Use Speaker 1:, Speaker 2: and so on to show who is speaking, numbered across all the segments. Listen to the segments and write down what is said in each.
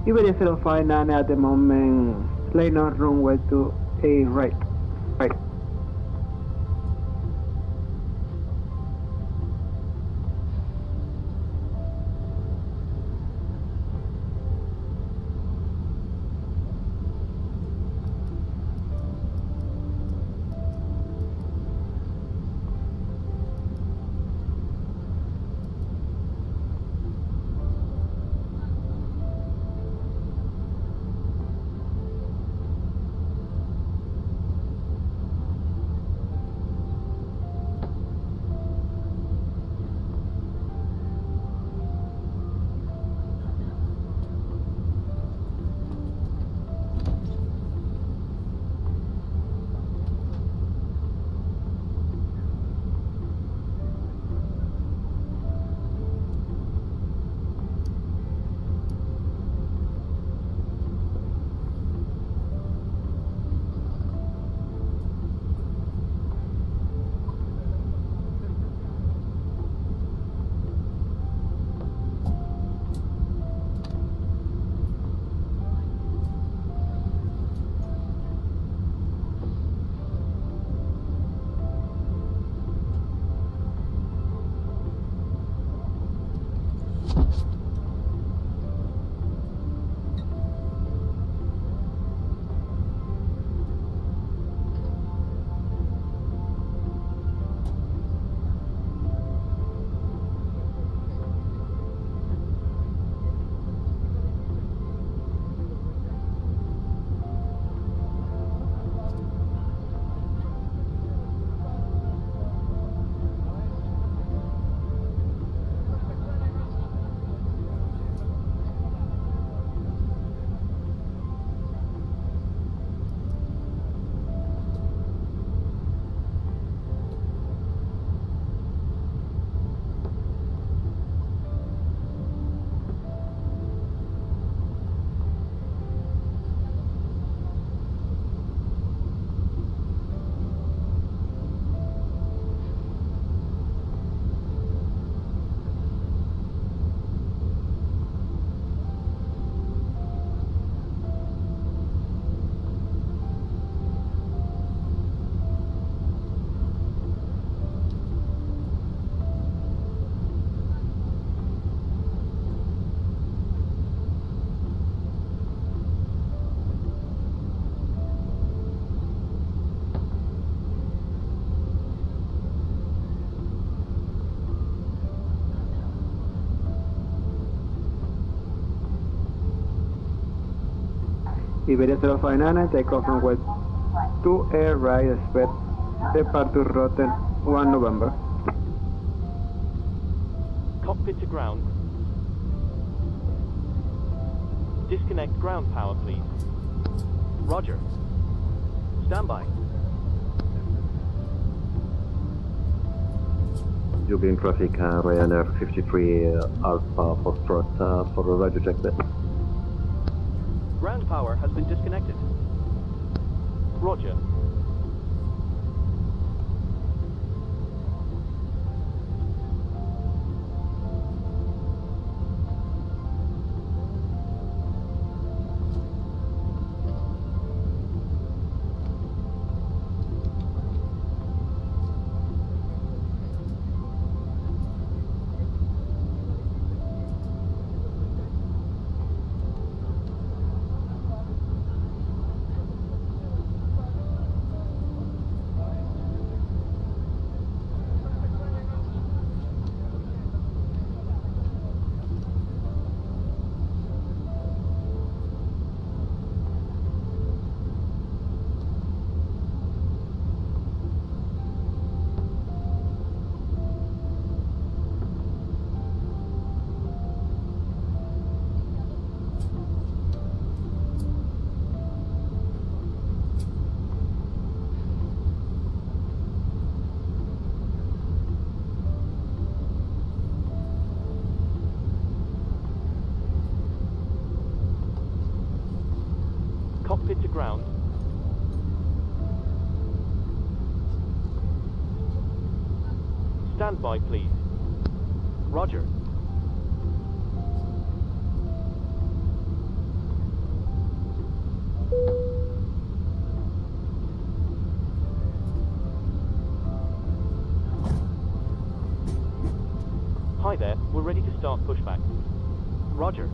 Speaker 1: Iberia 059 at the moment, line on runway 28 right. Right. Iberia 059, takeoff from West 2 Air right, expect departure route 1 November.
Speaker 2: Cockpit to ground. Disconnect ground power, please. Roger. Standby.
Speaker 3: Dublin traffic, Ryanair 53 Alpha Foxtrot for a radio check there.
Speaker 2: Ground power has been disconnected. Roger. Cockpit to ground. Stand by, please. Roger. Hi there, we're ready to start pushback. Roger.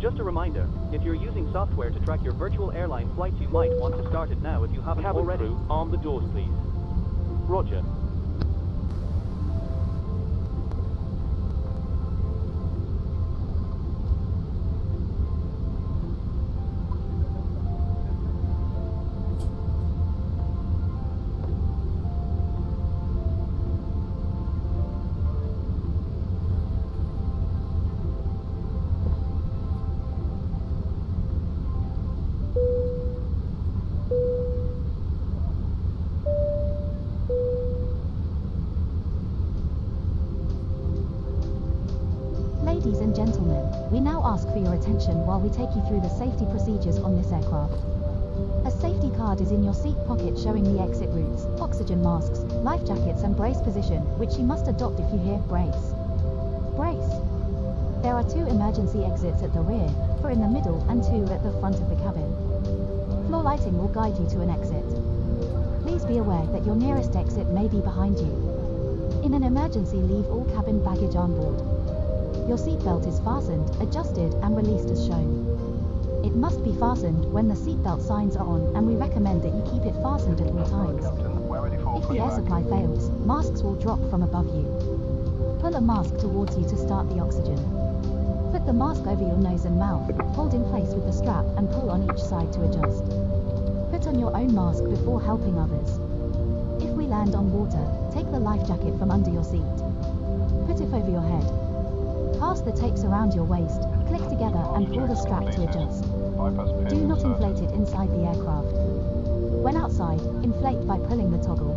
Speaker 2: Just a reminder, if you're using software to track your virtual airline flights, you might want to start it now if you haven't already. Cabin crew, arm the doors, please. Roger.
Speaker 4: Ladies and gentlemen, we now ask for your attention while we take you through the safety procedures on this aircraft. A safety card is in your seat pocket showing the exit routes, oxygen masks, life jackets and brace position, which you must adopt if you hear brace. Brace. There are 2 emergency exits at the rear, 4 in the middle and 2 at the front of the cabin. Floor lighting will guide you to an exit. Please be aware that your nearest exit may be behind you. In an emergency, leave all cabin baggage on board. Your seatbelt is fastened, adjusted and released as shown. It must be fastened when the seatbelt signs are on, and we recommend that you keep it fastened at all times. If the air supply fails, masks will drop from above you. Pull a mask towards you to start the oxygen. Put the mask over your nose and mouth, hold in place with the strap and pull on each side to adjust. Put on your own mask before helping others. If we land on water, take the life jacket from under your seat. Put it over your head. Pass the tapes around your waist, click together and pull the strap to adjust. Do not inflate it inside the aircraft. When outside, inflate by pulling the toggle.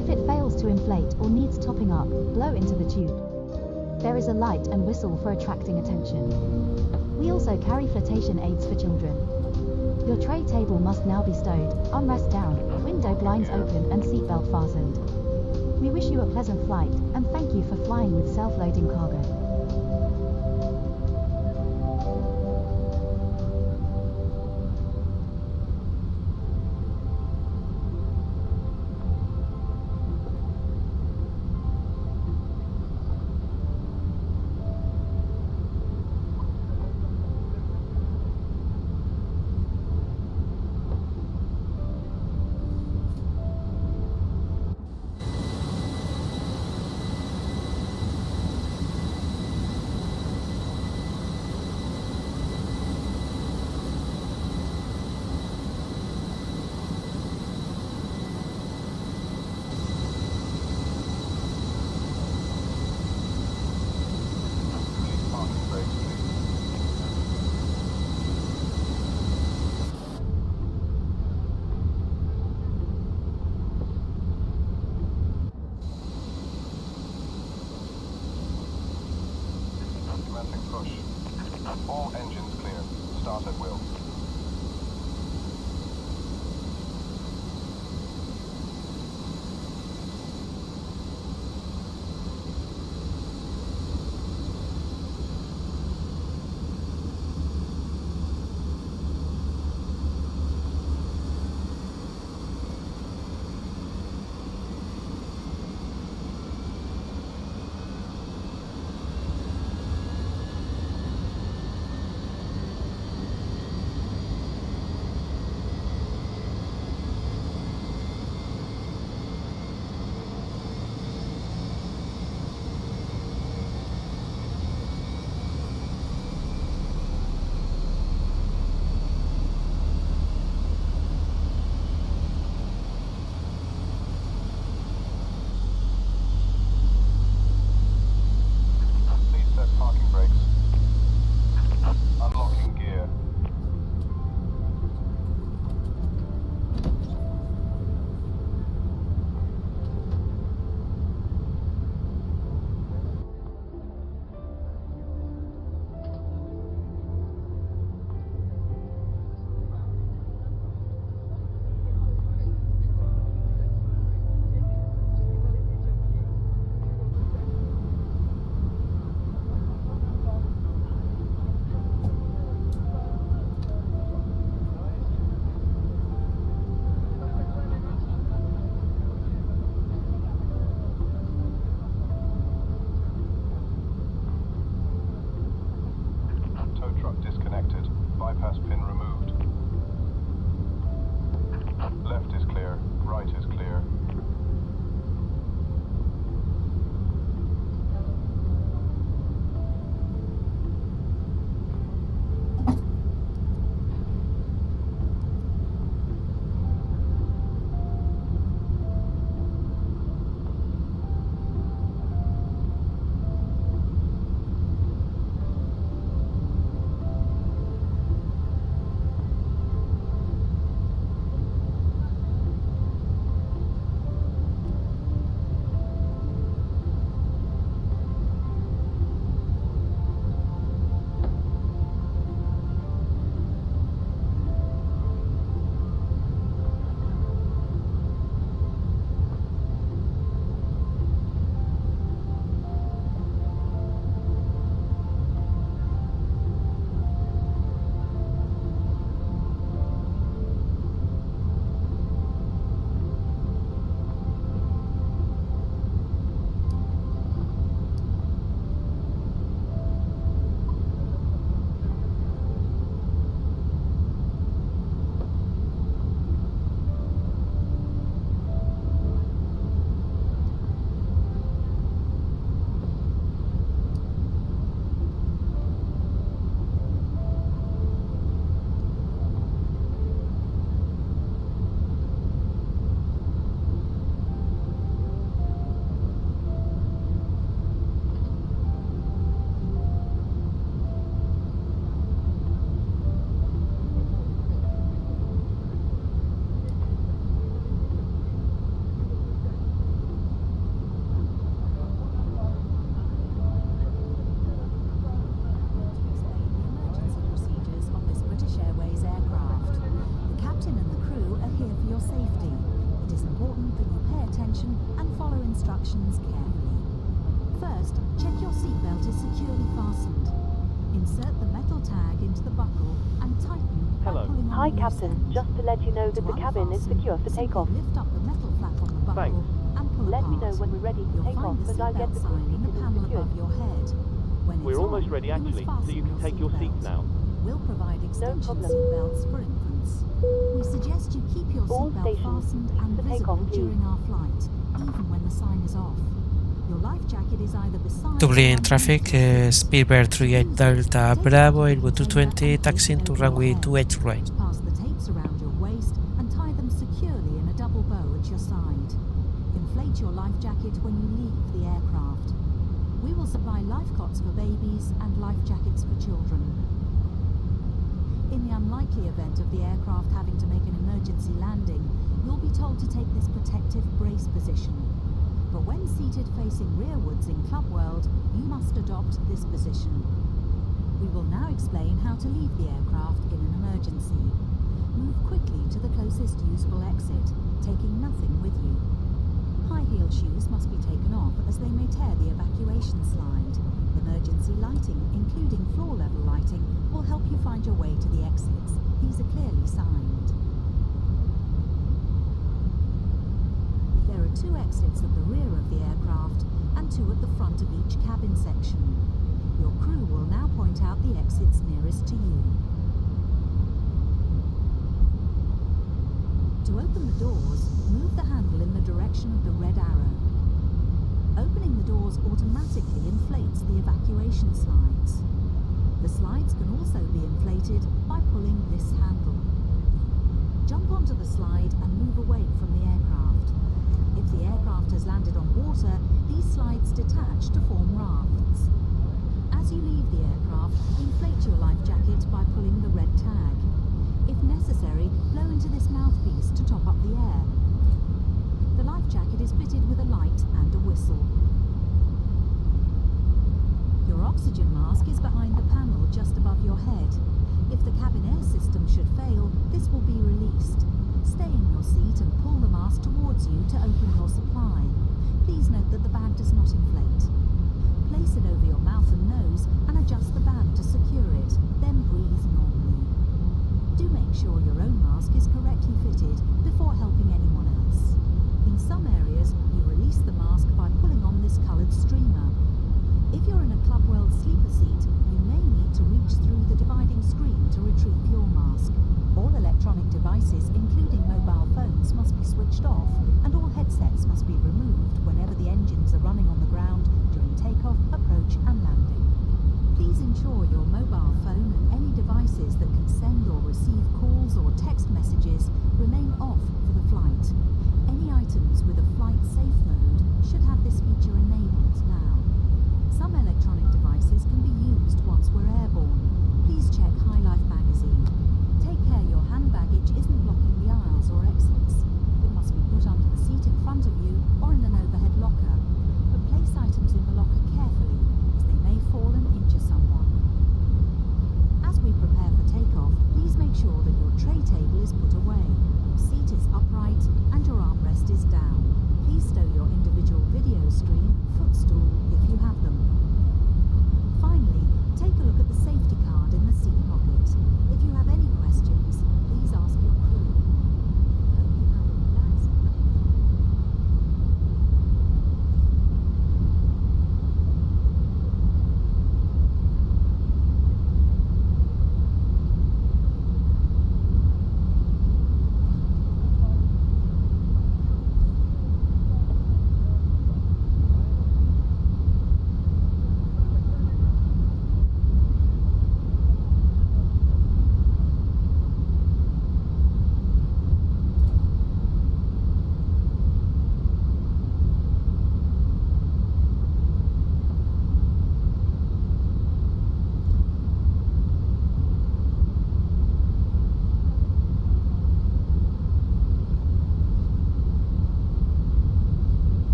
Speaker 4: If it fails to inflate or needs topping up, blow into the tube. There is a light and whistle for attracting attention. We also carry flotation aids for children. Your tray table must now be stowed, armrest down, window blinds open and seatbelt fastened. We wish you a pleasant flight, and thank you for flying with self-loading cargo.
Speaker 5: All engines clear. Start at will.
Speaker 4: is securely fastened. Insert the metal tag into the buckle and tighten by
Speaker 2: Hello.
Speaker 4: pulling on
Speaker 6: Hi,
Speaker 4: the loose
Speaker 6: Captain.
Speaker 4: end.
Speaker 6: Just to let you know that
Speaker 4: To
Speaker 6: the cabin is
Speaker 4: unfasten,
Speaker 6: secure for
Speaker 4: simply
Speaker 6: takeoff.
Speaker 4: lift up the metal flap on the buckle
Speaker 2: Thanks.
Speaker 4: and pull
Speaker 6: Let me
Speaker 4: apart.
Speaker 6: know when we're ready to
Speaker 4: You'll
Speaker 6: take off,
Speaker 4: find the
Speaker 6: and I'll get
Speaker 4: seatbelt
Speaker 6: the
Speaker 4: sign in the
Speaker 6: seat
Speaker 4: panel
Speaker 6: secured.
Speaker 4: above your head. When
Speaker 2: We're
Speaker 4: it's
Speaker 2: almost
Speaker 4: on,
Speaker 2: ready
Speaker 4: you must
Speaker 2: actually, so
Speaker 4: fasten
Speaker 2: you can take your
Speaker 4: seatbelt.
Speaker 2: seats now.
Speaker 4: We'll provide extension
Speaker 6: problem.
Speaker 4: seatbelts for infants. We suggest you keep your
Speaker 6: All
Speaker 4: seatbelt
Speaker 6: stations,
Speaker 4: fastened
Speaker 6: please
Speaker 4: and
Speaker 6: for
Speaker 4: visible
Speaker 6: takeoff, please.
Speaker 4: during our flight, even when the sign is off. Your life jacket is either beside
Speaker 7: Dublin
Speaker 4: or
Speaker 7: traffic,
Speaker 4: underneath your seat.
Speaker 7: Speedbird 38 Delta
Speaker 4: Take
Speaker 7: Bravo,
Speaker 4: out the
Speaker 7: Airbus
Speaker 4: container
Speaker 7: 220,
Speaker 4: and place
Speaker 7: taxiing
Speaker 4: it
Speaker 7: to
Speaker 4: over your
Speaker 7: runway
Speaker 4: head.
Speaker 7: 28 right.
Speaker 4: Pass the tapes around your waist and tie them securely in a double bow at your side. Inflate your life jacket when you leave the aircraft. We will supply life cots for babies and life jackets for children. In the unlikely event of the aircraft having to make an emergency landing, you'll be told to take this protective brace position. But when seated facing rearwards in Club World, you must adopt this position. We will now explain how to leave the aircraft in an emergency. Move quickly to the closest usable exit, taking nothing with you. High-heeled shoes must be taken off as they may tear the evacuation slide. Emergency lighting, including floor-level lighting, will help you find your way to the exits. These are clearly signed. There are 2 exits at the rear of the aircraft and 2 at the front of each cabin section. Your crew will now point out the exits nearest to you. To open the doors, move the handle in the direction of the red arrow. Opening the doors automatically inflates the evacuation slides. The slides can also be inflated by pulling this handle. Jump onto the slide and move away from the aircraft. If the aircraft has landed on water, these slides detach to form rafts. As you leave the aircraft, inflate your life jacket by pulling the red tag. If necessary, blow into this mouthpiece to top up the air. The life jacket is fitted with a light and a whistle. Your oxygen mask is behind the panel just above your head. If the cabin air system should fail, this will be released. Stay in your seat and pull the mask towards you to open your supply. Please note that the bag does not inflate. Place it over your mouth and nose and adjust the band to secure it, then breathe normally. Do make sure your own mask is correctly fitted before helping anyone else. In some areas, you release the mask by pulling on this coloured streamer. If you're in a Club World sleeper seat, you may need to reach through the dividing screen to retrieve your mask. All electronic devices, including mobile phones, must be switched off, and all headsets must be removed whenever the engines are running on the ground during takeoff, approach and landing. Please ensure your mobile phone and any devices that can send or receive calls or text messages remain off for the flight. Any items with a flight safe mode should have this feature enabled now. Some electronic devices can be used once we're airborne. Please check High Life magazine. Take care your hand baggage isn't blocking the aisles or exits. It must be put under the seat in front of you or in an overhead locker. But place items in the locker carefully, as they may fall and injure someone. As we prepare for takeoff, please make sure that your tray table is put away, your seat is upright, and your armrest is down. Please stow your individual video stream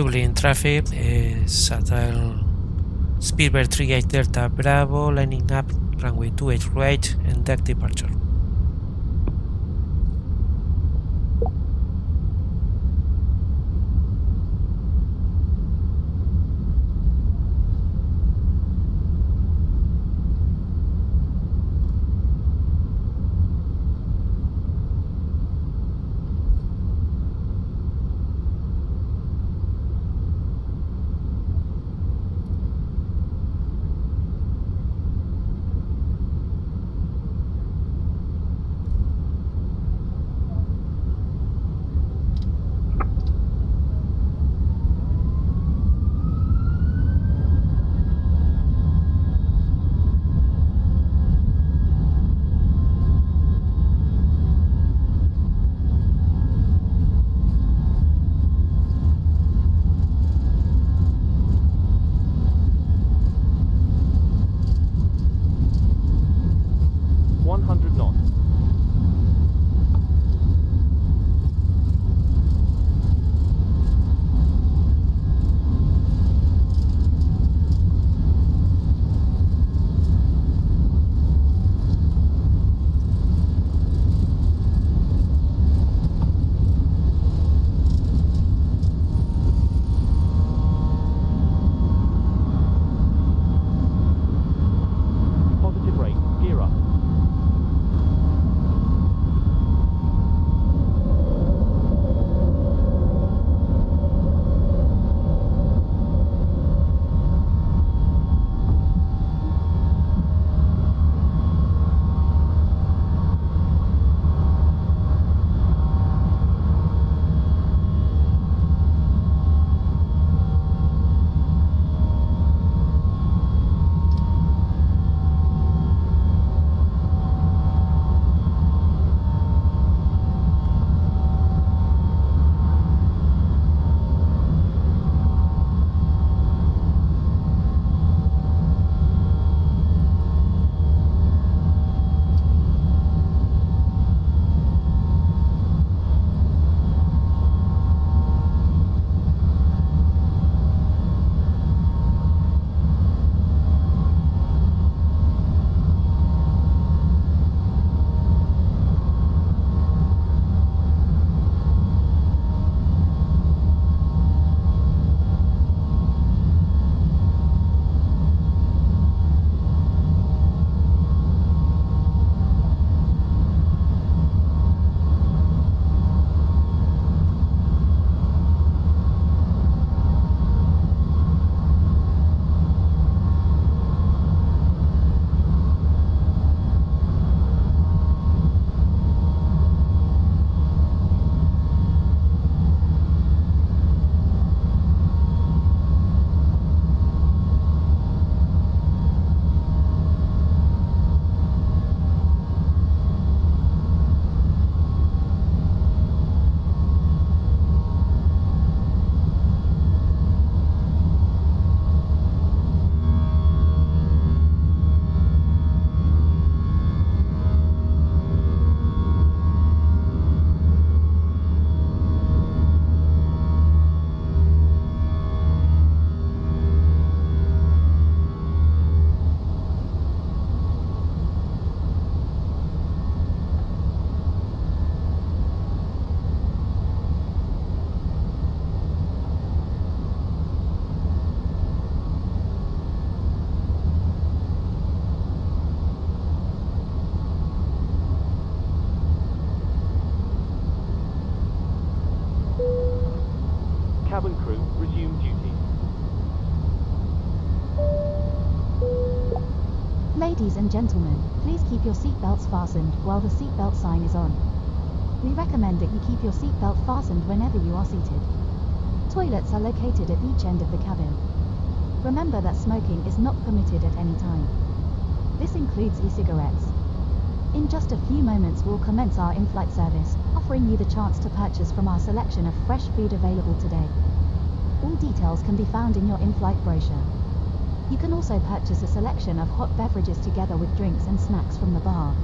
Speaker 6: Dublin traffic shuttle Speedbird 38 Delta Bravo lining up runway 28 right and deck departure.
Speaker 2: Cabin crew, resume duty.
Speaker 4: Ladies and gentlemen, please keep your seatbelts fastened while the seatbelt sign is on. We recommend that you keep your seatbelt fastened whenever you are seated. Toilets are located at each end of the cabin. Remember that smoking is not permitted at any time. This includes e-cigarettes. In just a few moments we'll commence our in-flight service, offering you the chance to purchase from our selection of fresh food available today. All details can be found in your in-flight brochure. You can also purchase a selection of hot beverages together with drinks and snacks from the bar.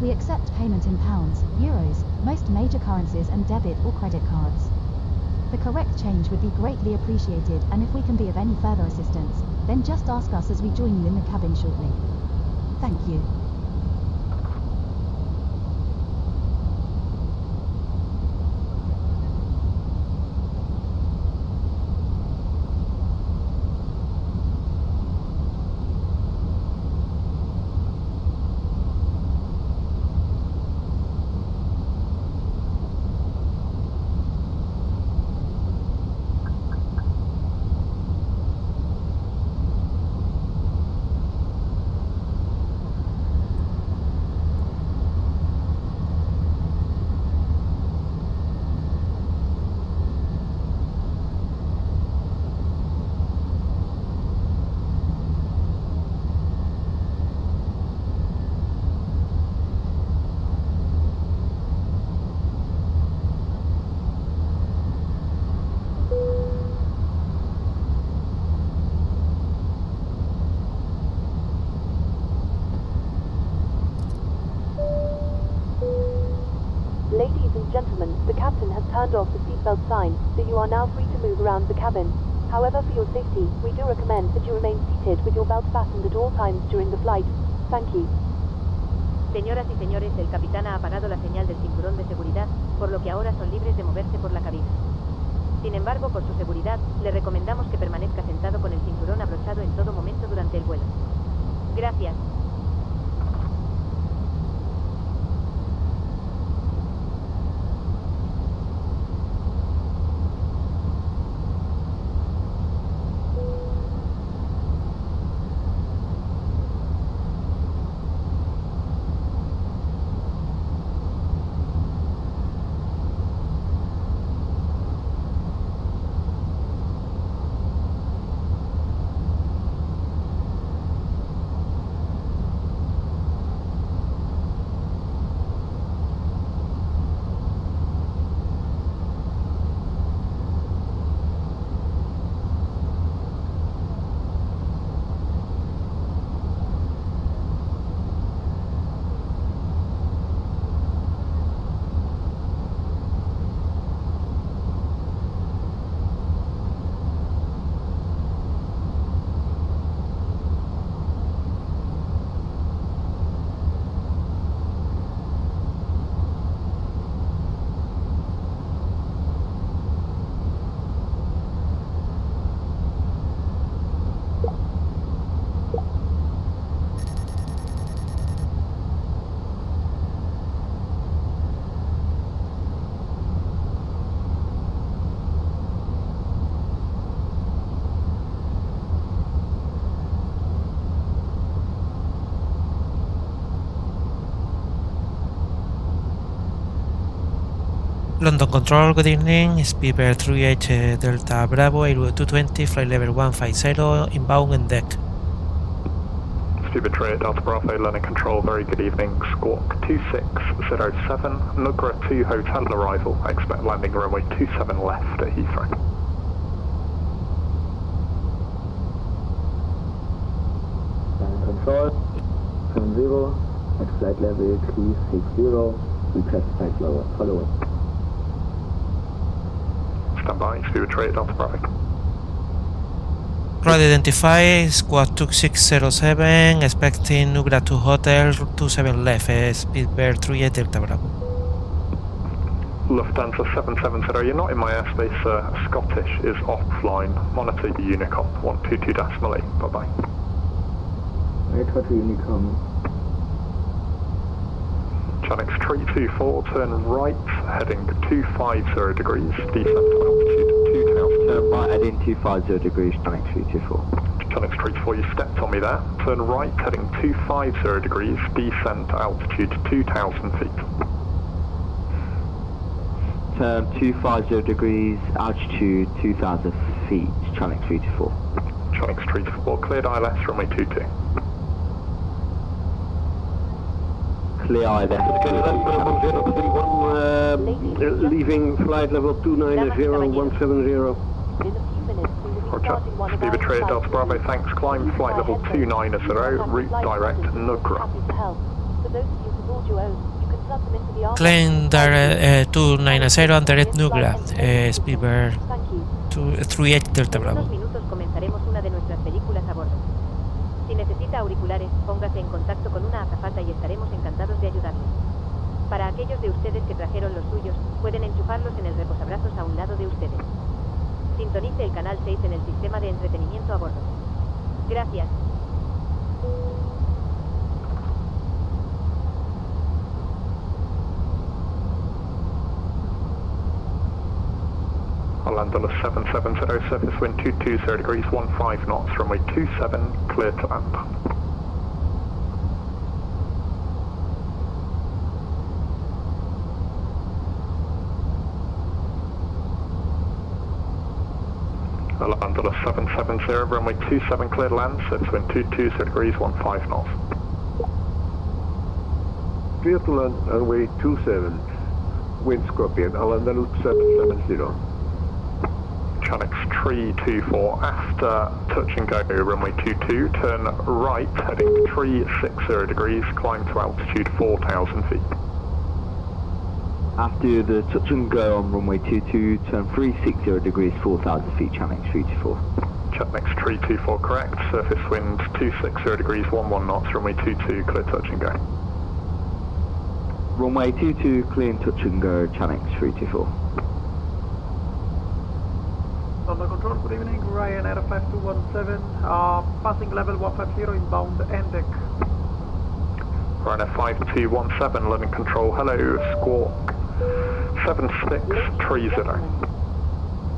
Speaker 4: We accept payment in pounds, euros, most major currencies and debit or credit cards. The correct change would be greatly appreciated, and if we can be of any further assistance, then just ask us as we join you in the cabin shortly. Thank you.
Speaker 7: Gentlemen, the captain has turned off the seatbelt sign, so you are now free to move around the cabin. However, for your safety, we do recommend that you remain seated with your belt fastened at all times during the flight. Thank you.
Speaker 8: Señoras y señores, el capitán ha apagado la señal del cinturón de seguridad, por lo que ahora son libres de moverse por la cabina. Sin embargo, por su seguridad, le recomendamos que permanezca sentado con el cinturón abrochado en todo momento durante el vuelo. Gracias.
Speaker 6: London Control, good evening. Speedbird 38 Delta Bravo, Aeropuerto 220, flight level 150, inbound ENDEQ.
Speaker 5: Speedbird 38 Delta Bravo, London Control, very good evening. Squawk 2607, NUGRA 2 hotel arrival. I expect landing runway 27 left at Heathrow.
Speaker 9: London Control, from 0, at flight level 360, request flight lower, following.
Speaker 5: Stand by, Speedbird 38 Delta Bravo.
Speaker 6: Road identify, squad 2607, expecting NUGRA 2 hotel, 27 left, Speedbird 38 Delta Bravo.
Speaker 5: Lufthansa 770, you're not in my airspace, Scottish is offline. Monitor the Unicom, 122.8, bye-bye.
Speaker 9: Aeropuerto Unicom.
Speaker 5: Channel 324, turn right, heading 250 degrees, descent to altitude 2000.
Speaker 3: Turn right, heading 250 degrees, Channel 324.
Speaker 5: Channel 324, you stepped on me there. Turn right, heading 250 degrees, descent to altitude 2000 feet.
Speaker 3: Turn 250 degrees, altitude 2000 feet, Channel 324.
Speaker 5: Channel 324, cleared ILS, runway 22.
Speaker 3: Clear ILS.
Speaker 9: Leaving flight level 290-170.
Speaker 5: Roger. Speedbird 38 Delta Bravo, thanks. Climb flight level 290, route direct NUGRA.
Speaker 7: For those of you who board your own, you can plug them into the arm.
Speaker 6: Climb 290 and direct NUGRA, Speedbird
Speaker 7: Thank you.
Speaker 6: 38 Delta
Speaker 8: En
Speaker 6: Bravo.
Speaker 8: unos minutos comenzaremos una de nuestras películas a bordo. Si necesita auriculares, póngase en contacto con una azafata y estaremos encantados de ayudarle. Para aquellos de ustedes que trajeron los suyos, pueden enchufarlos en el reposabrazos a un lado de ustedes. Sintonice el canal 6 en el sistema de entretenimiento a bordo. Gracias.
Speaker 5: I'll land on a 770, surface wind 220 degrees, 15 knots, runway 27, clear to land. I'll land on a 770, runway 27, clear to land, surface wind 220 degrees, 15 knots.
Speaker 3: Clear to land, runway 27, wind Scorpion, I'll land on 770.
Speaker 5: Channel 324, after touch and go, runway 22, turn right, heading 360 degrees, climb to altitude 4,000 feet.
Speaker 9: After the touch and go on runway 22, turn 360 degrees, 4,000 feet, channel 324.
Speaker 5: Channel 324, correct, surface wind 260 degrees, 11 knots, runway 22, clear touch and go.
Speaker 9: Runway 22, clear and touch and go, channel 324.
Speaker 1: London Control, good evening, Ryanair 5217, passing level 150 inbound ENDEQ.
Speaker 5: Ryanair 5217, London Control, hello, squawk 7630.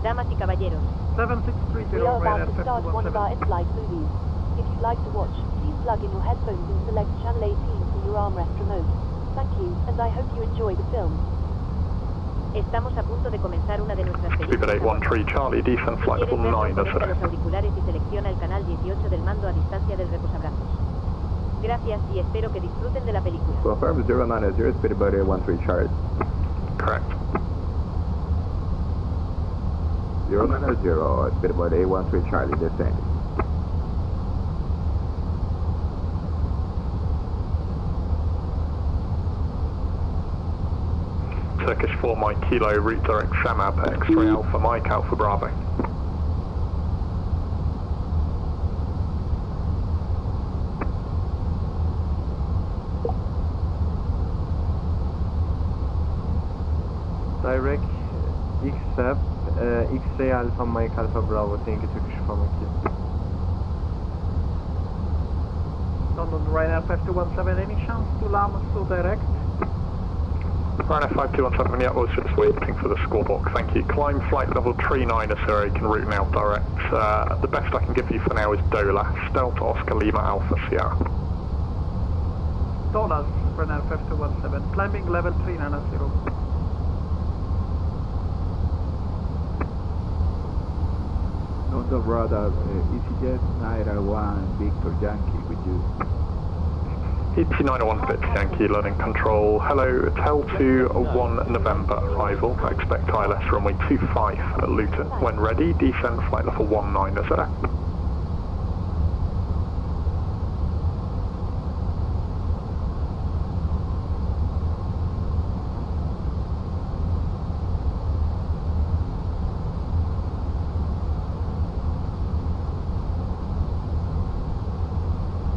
Speaker 8: Damas y caballeros,
Speaker 1: 7630,
Speaker 7: We are
Speaker 1: Ryanair
Speaker 7: about to start one of our
Speaker 1: 5217.
Speaker 7: in-flight movies. If you'd like to watch, please plug in your headphones and select channel 18 from your armrest remote. Thank you, and I hope you enjoy the film.
Speaker 8: estamos a punto de comenzar una de nuestras películas.
Speaker 5: Speedbird 813 Charlie, descent flight level 9,
Speaker 8: Conecta los auriculares y selecciona el canal 18 del mando a distancia del reposabrazos. Gracias y espero que disfruten de la película.
Speaker 9: So firm 090, Speedbird 813 Charlie.
Speaker 5: correct.
Speaker 9: 090, Speedbird 813 Charlie, descending.
Speaker 5: Turkish 4 Mike Kilo, route direct Samab, X-ray Alpha Mike, Alpha Bravo.
Speaker 1: Direct XF, X-ray Alpha Mike Alpha Bravo, thank you Turkish 4 Mike Kilo. London Ryanair 5217, any chance to land so direct?
Speaker 5: Ryanair 5217, yeah, I was just waiting for the scorebook, thank you. Climb flight level 39, sir, you can route now direct. The best I can give you for now is DOLAS, Delta Oscar Lima Alpha Sierra.
Speaker 1: DOLAS, Ryanair 5217, climbing level 390.
Speaker 9: On the radar, EasyJet 901 Victor Yankee with you.
Speaker 5: ET 901 Victor Yankee, London Control. Hello, Tel 2 1 November arrival. I expect ILS runway 25 at Luton. When ready, descend flight level 19, is that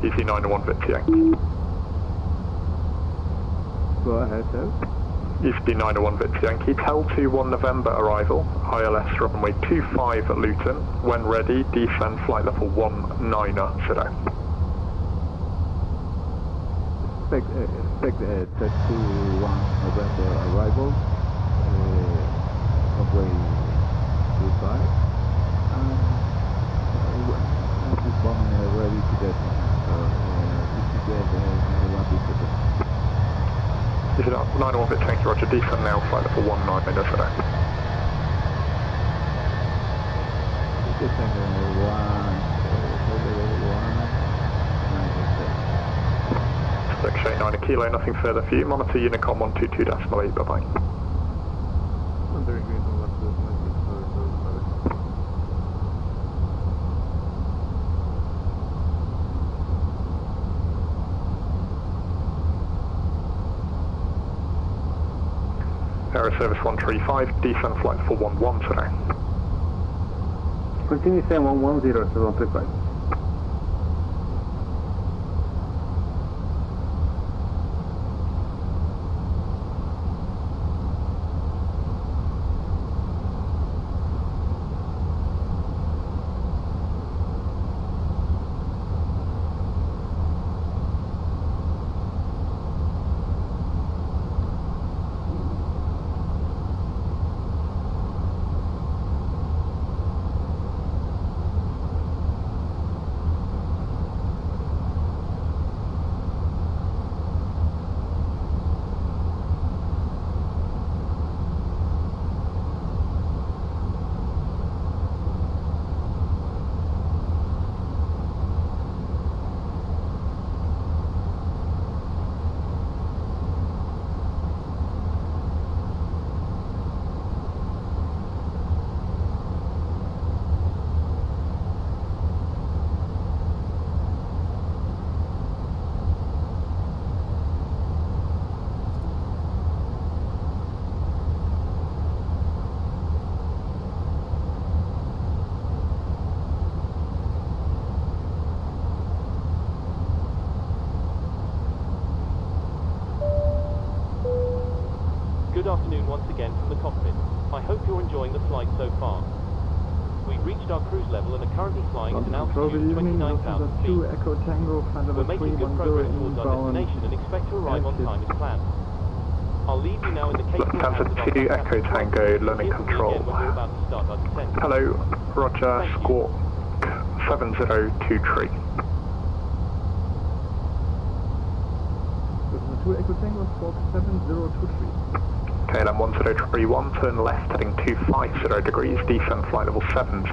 Speaker 5: ET 901 Victor Yankee.
Speaker 9: Go ahead, sir.
Speaker 5: ET 901 Victor Yankee, Tel 2 1 November arrival. ILS runway 25 at Luton. When ready, descend flight level 19, sit out.
Speaker 9: Expect 31 November arrival, runway 25, and this one ready to get
Speaker 5: Is it 901 Victor Yankee, roger, descend now, flight level 19, is it out? X-ray 9 kilo, nothing further for you. Monitor Unicom 122.8, bye-bye. Aero Service 135, descend flight level 11 today.
Speaker 1: Continue saying 110, 735.
Speaker 2: Good afternoon once again from the cockpit. I hope you're enjoying the flight so far. We've reached our cruise level and are currently flying at an altitude of 29,000 feet. We're making good progress towards our destination and expect to arrive on time as planned. I'll leave you now in the capable hands of our
Speaker 5: Lufthansa 2 Echo Tango, learning control. Hello, Roger, Squawk 7023.
Speaker 1: Lufthansa 2 Echo Tango, Squawk 7023.
Speaker 5: KLM 1031, turn left heading 250 degrees, descend flight level 70.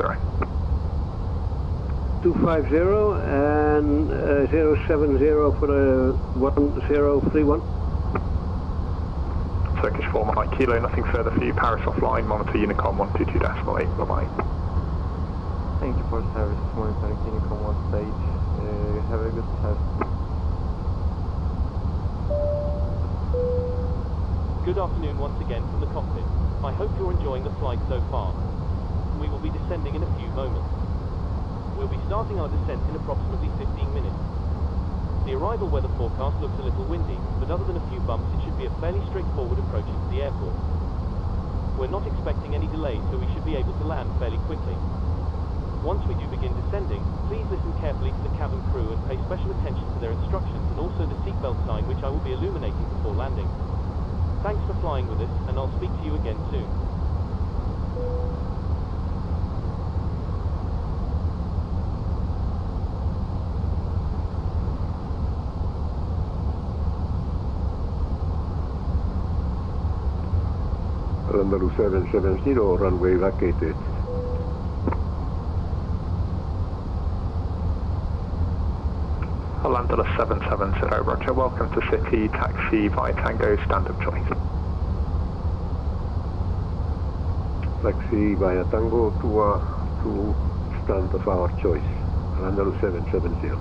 Speaker 3: 250 and 070 for the 1031.
Speaker 5: Turkish 4 Mike Kilo, nothing further for you. Paris offline, monitor Unicom 122.8. Bye bye.
Speaker 1: Thank you for service, monitoring Unicom 1 stage. Have a good test.
Speaker 2: Good afternoon once again from the cockpit. I hope you're enjoying the flight so far. We will be descending in a few moments. We'll be starting our descent in approximately 15 minutes. The arrival weather forecast looks a little windy, but other than a few bumps it should be a fairly straightforward approach into the airport. We're not expecting any delays, so we should be able to land fairly quickly. Once we do begin descending, please listen carefully to the cabin crew and pay special attention to their instructions and also the seatbelt sign, which I will be illuminating before landing. Thanks for flying with us, and I'll speak to you again soon.
Speaker 3: Andalus 770, runway vacated.
Speaker 5: Andalus 770, Roger, welcome to City, taxi via Tango, stand of choice.
Speaker 3: Taxi via Tango to stand of our choice, Andalus 770.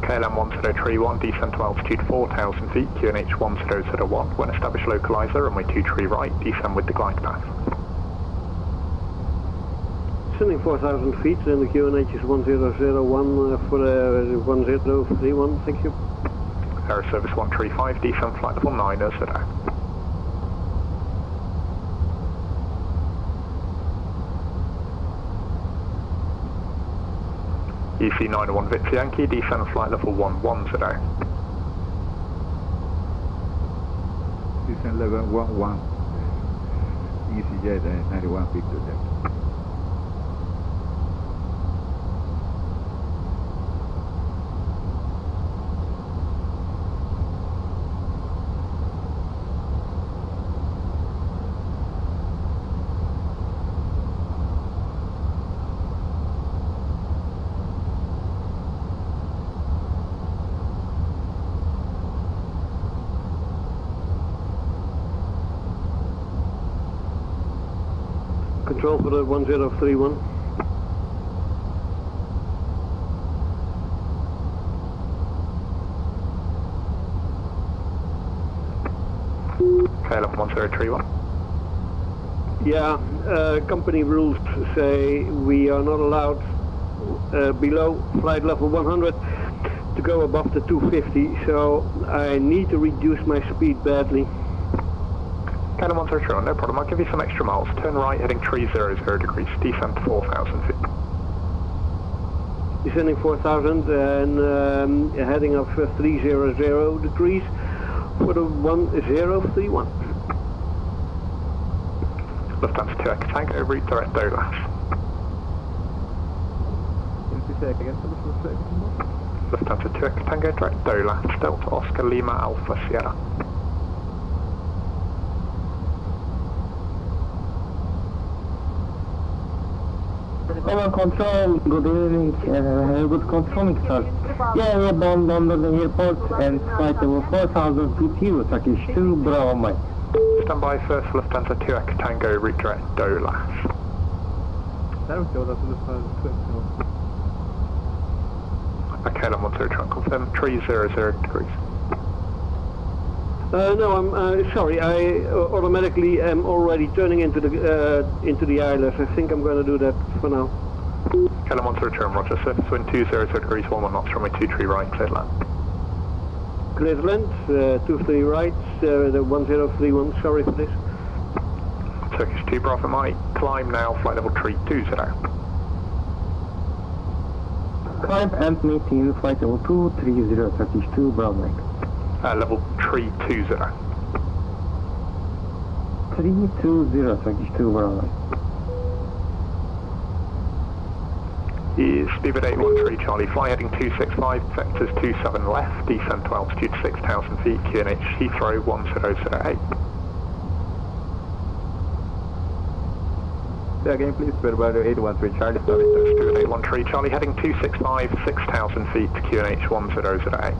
Speaker 5: KLM 1031, descend to altitude 4,000 feet, QNH 1001. When established localizer, runway 23 right, descend with the glide path.
Speaker 1: Descending 4,000 feet, and the QNH is 1001 for 1031, thank you.
Speaker 5: Air Service 135, descend flight level 9 as today. EC 901 Victor Yankee, descend flight level 11 today.
Speaker 9: Descend level 11. EasyJet 91 Victor Yankee.
Speaker 1: Control for the 1031.
Speaker 5: KLM 1031.
Speaker 1: Yeah, company rules say we are not allowed below flight level 100 to go above the 250, so I need to reduce my speed badly.
Speaker 5: KLM 1031, no problem, I'll give you some extra miles. Turn right, heading 300 degrees, descend to 4,000 feet.
Speaker 1: Descending 4,000 and heading up 300 degrees for the 1031.
Speaker 5: Lufthansa 2 Echo Tango, route direct DOLAS. Lufthansa 2 Echo Tango, direct DOLAS, Delta Oscar Lima Alpha Sierra.
Speaker 10: Common Control, good evening, good controlling, sir. Yeah, we're bound under the airport and flight level 4,000 feet, Turkish 2, Bravo Mike.
Speaker 5: Stand by first Lufthansa 2 Echo Tango, route direct DOLAS. Okay, I'm 1031, confirm 300 degrees.
Speaker 1: No, I'm sorry. I automatically am already turning into the ILS. I think I'm going to do that for now.
Speaker 5: KLM 1031, roger. Surface wind 200 degrees, 11 knots, runway 23 right, cleared land.
Speaker 1: Cleared land, 23 right, the 1031. Sorry for this.
Speaker 5: Turkish 2 Bravo Mike, climb now, flight level 320.
Speaker 10: Climb and maintain flight level 230, Turkish 2, Bravo Mike.
Speaker 5: Level 320.
Speaker 10: 320, Turkish 2, Bravo.
Speaker 5: Is Speedbird 813 Charlie, fly heading 265, vectors 27 left, descend to altitude 6,000 feet, QNH Heathrow 1008.
Speaker 9: Say again please, Speedbird 813 Charlie, sorry.
Speaker 5: Speedbird 813 Charlie, heading 265, 6,000 feet, QNH 1008.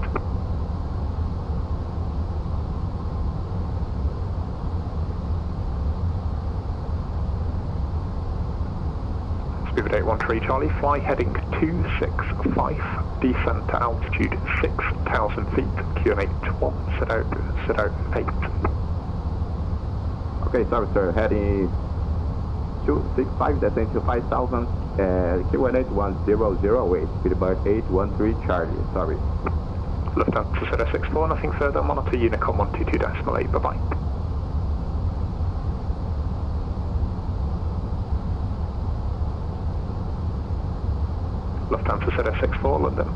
Speaker 5: Speedbird 813 Charlie, fly heading 265, descend to altitude 6,000 feet, QNH 1008.
Speaker 9: Okay, sorry sir, heading 265, descend to 5,000, QNH 1008, Speedbird 813 Charlie, sorry.
Speaker 5: Lufthansa 064, nothing further, monitor Unicom 122.8, bye-bye. Lufthansa 064, London.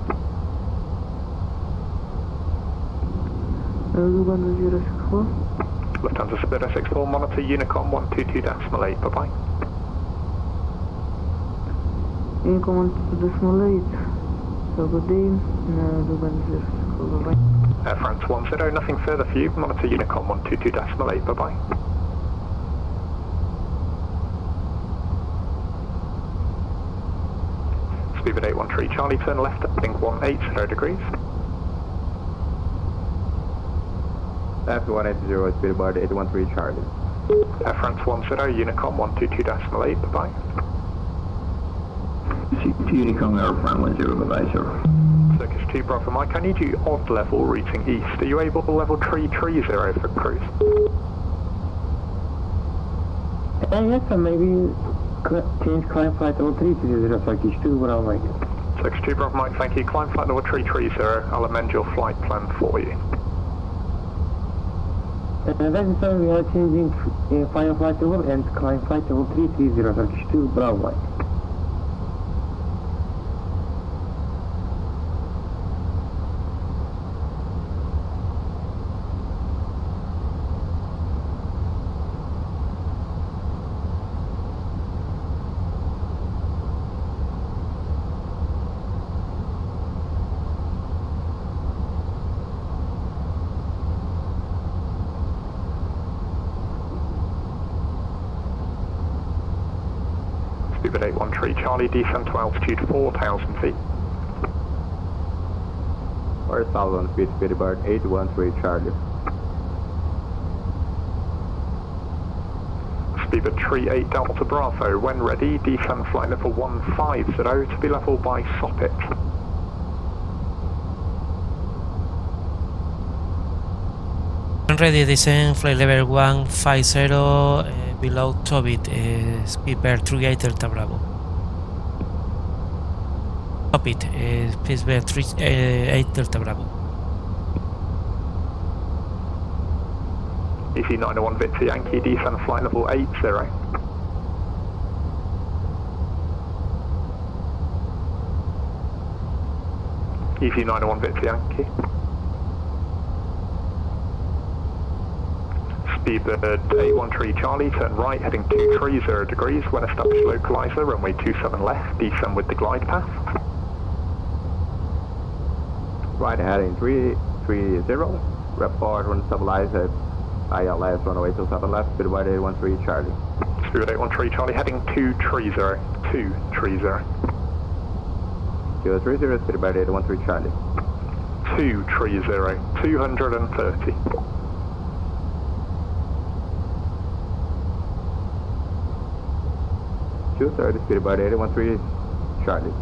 Speaker 5: Lufthansa 064, monitor Unicom 122.8, bye-bye.
Speaker 10: Unicom 122.8, so good day,
Speaker 5: Air France 10, nothing further for you, monitor Unicom 122.8, bye-bye. Speedbird 813 Charlie, turn left at Link 180 degrees.
Speaker 9: F180, Speedbird 813 Charlie.
Speaker 5: Air France 10, Unicom 122.8, bye-bye.
Speaker 10: Unicom Air France 10, bye-bye, sir.
Speaker 5: Turkish 2 Bravo Mike, I need you odd level routing east. Are you able to level 330 for cruise?
Speaker 10: Yes, sir, maybe change climb flight level 330, Turkish 2 Bravo Mike.
Speaker 5: Turkish 2 Bravo Mike, thank you. Climb flight level 330, I'll amend your flight plan for you.
Speaker 10: Then, sir, we are changing final flight level and climb flight level 330, Turkish 2 Bravo Mike.
Speaker 5: Speedbird 813 Charlie, descend to altitude 4,000 feet.
Speaker 9: 4,000 feet, Speedbird 813 Charlie.
Speaker 5: Speedbird 38 Delta Bravo, when ready, descend flight level 150 to be level by Soppit.
Speaker 6: Ready, descend, flight level 150, below Tobit, Speedbird 38 Delta Bravo. Tobit, Speedbird 38 Delta Bravo.
Speaker 5: EC 901 Victor Yankee, descend flight level 80. EC 901 Victor Yankee. Speedbird 813 Charlie, turn right, heading 230 degrees. When established localizer, runway 27 left, descend with the glide path.
Speaker 9: Right, heading 330, report when stabilizer, ILS, runway 27 left, Speedbird 813 Charlie.
Speaker 5: Speedbird 813 Charlie, heading 230, 230.
Speaker 9: 230, Speedbird 813 Charlie.
Speaker 5: 230, 230.
Speaker 9: 230, Speedbird 813 Charlie.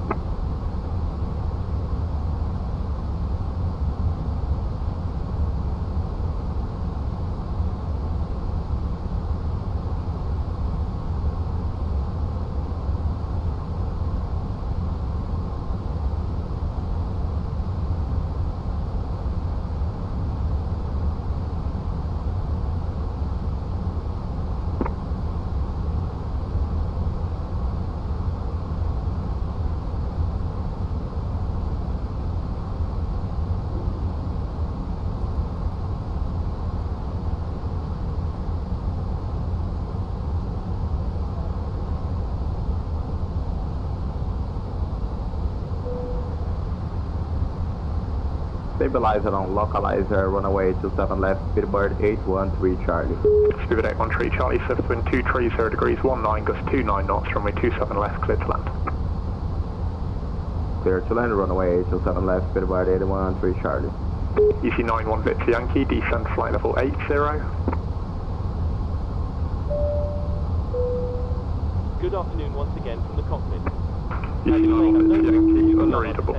Speaker 9: Stabilizer on localizer, runaway 27 left, Speedbird 813 Charlie.
Speaker 5: Speedbird 813 Charlie, surface wind 230 degrees, 19, gust 29 knots, runway 27 left, clear to land.
Speaker 9: Clear to land, runaway 27 left, Speedbird 813 Charlie.
Speaker 5: EC 91 Victor Yankee, descend flight level 80.
Speaker 2: Good afternoon once again from the cockpit.
Speaker 5: EC 91 Victor Yankee, unreadable.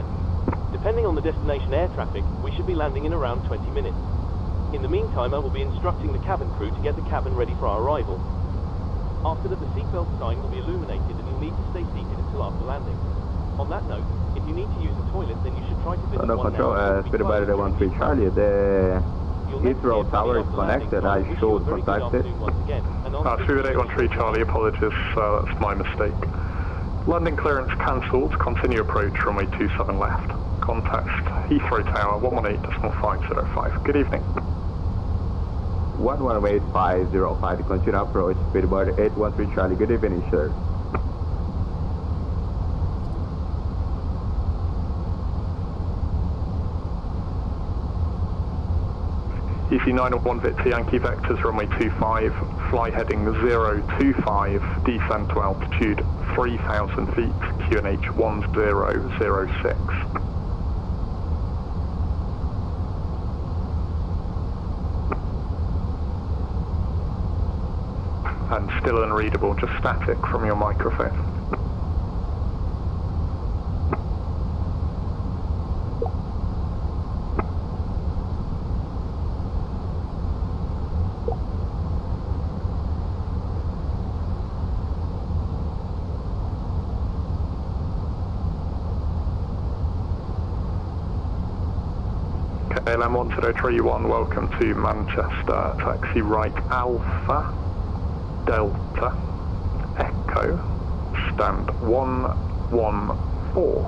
Speaker 2: Depending on the destination air traffic, we should be landing in around 20 minutes. In the meantime, I will be instructing the cabin crew to get the cabin ready for our arrival. After that, the seatbelt sign will be illuminated and you'll need to stay seated until after landing. On that note, if you need to use a toilet, then you should try to visit one
Speaker 9: control, Speedbird 813 Charlie, the Heathrow tower is connected, I should contact it.
Speaker 5: Speedbird 813 Charlie, apologies, that's my mistake. Landing clearance cancelled, continue approach, runway 27 left. Contact Heathrow Tower 118.505. Good evening.
Speaker 9: 118.505, continue approach, Speedbird 813 Charlie. Good evening, sir.
Speaker 5: EC 901 Victor Yankee vectors, runway 25, fly heading 025, descend to altitude 3,000 feet, QNH 1006. And still unreadable, just static from your microphone. KLM 1031, welcome to Manchester, taxi right Alpha, Delta, Echo, stand 114.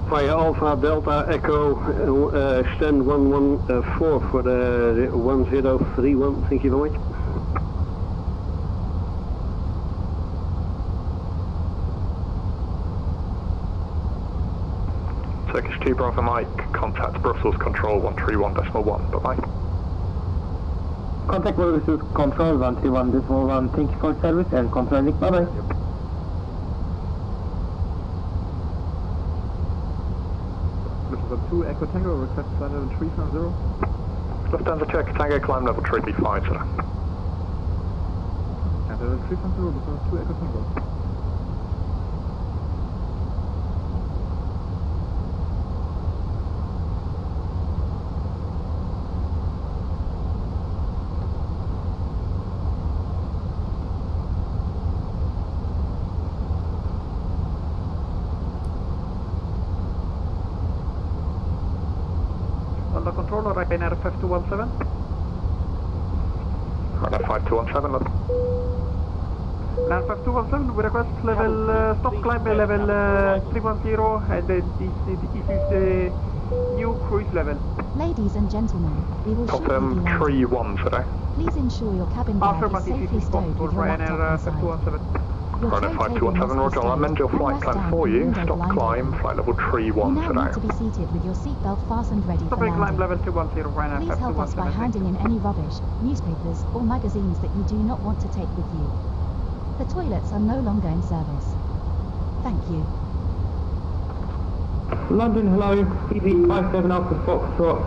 Speaker 1: Via Alpha, Delta, Echo, stand 114 for the 1031, thank you very much.
Speaker 5: Turkish 2 Bravo Mike, contact Brussels Control 131.1, bye-bye.
Speaker 10: Contact Brussels Control 131.1, thank you for service and controlling, bye-bye.
Speaker 9: Lufthansa 2 Echo Tango, request flight level 350.
Speaker 5: Lufthansa 2 Echo Tango, climb level 335, sir.
Speaker 9: And level 350, Lufthansa 2 Echo Tango.
Speaker 5: Controller, Ryanair 5217. Ryanair 5217, look.
Speaker 9: Ryanair 5217, we request level, stop climb level 310, and this is the new cruise level.
Speaker 4: Ladies and gentlemen, we will shortly
Speaker 5: Confirm
Speaker 4: be landing.
Speaker 5: 3-1 today.
Speaker 4: Please ensure your cabin bag is safely stowed with your laptop
Speaker 9: Ryanair
Speaker 4: inside.
Speaker 9: 5217.
Speaker 4: Your
Speaker 5: Ryanair
Speaker 4: tray table
Speaker 5: 5217,
Speaker 4: must be
Speaker 5: Roger, I'll amend your
Speaker 4: stowed
Speaker 5: flight
Speaker 4: and
Speaker 5: plan
Speaker 4: rest
Speaker 5: for
Speaker 4: down
Speaker 5: you.
Speaker 4: with the
Speaker 5: Stop
Speaker 4: window
Speaker 5: climb,
Speaker 4: blind
Speaker 5: flight level
Speaker 4: open.
Speaker 5: 3-1
Speaker 4: You now
Speaker 5: today.
Speaker 4: need to be seated with your seatbelt fastened ready for
Speaker 9: Stopping climb
Speaker 4: landing.
Speaker 9: level 210, Ryanair
Speaker 4: Please help us by
Speaker 9: 5217.
Speaker 4: handing in any rubbish, newspapers, or magazines that you do not want to take with you. The toilets are no longer in service. Thank you.
Speaker 10: London, hello, EV57 Alpha Foxtrot,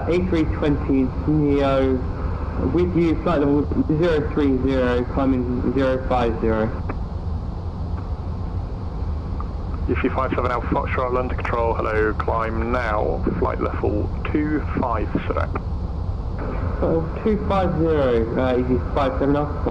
Speaker 10: A320 Neo, with you, flight level 030, climbing 050.
Speaker 5: UC57 Alpha Foxtrot, London Control, hello, climb now, flight level 25 today.
Speaker 10: 250, EV57 Alpha.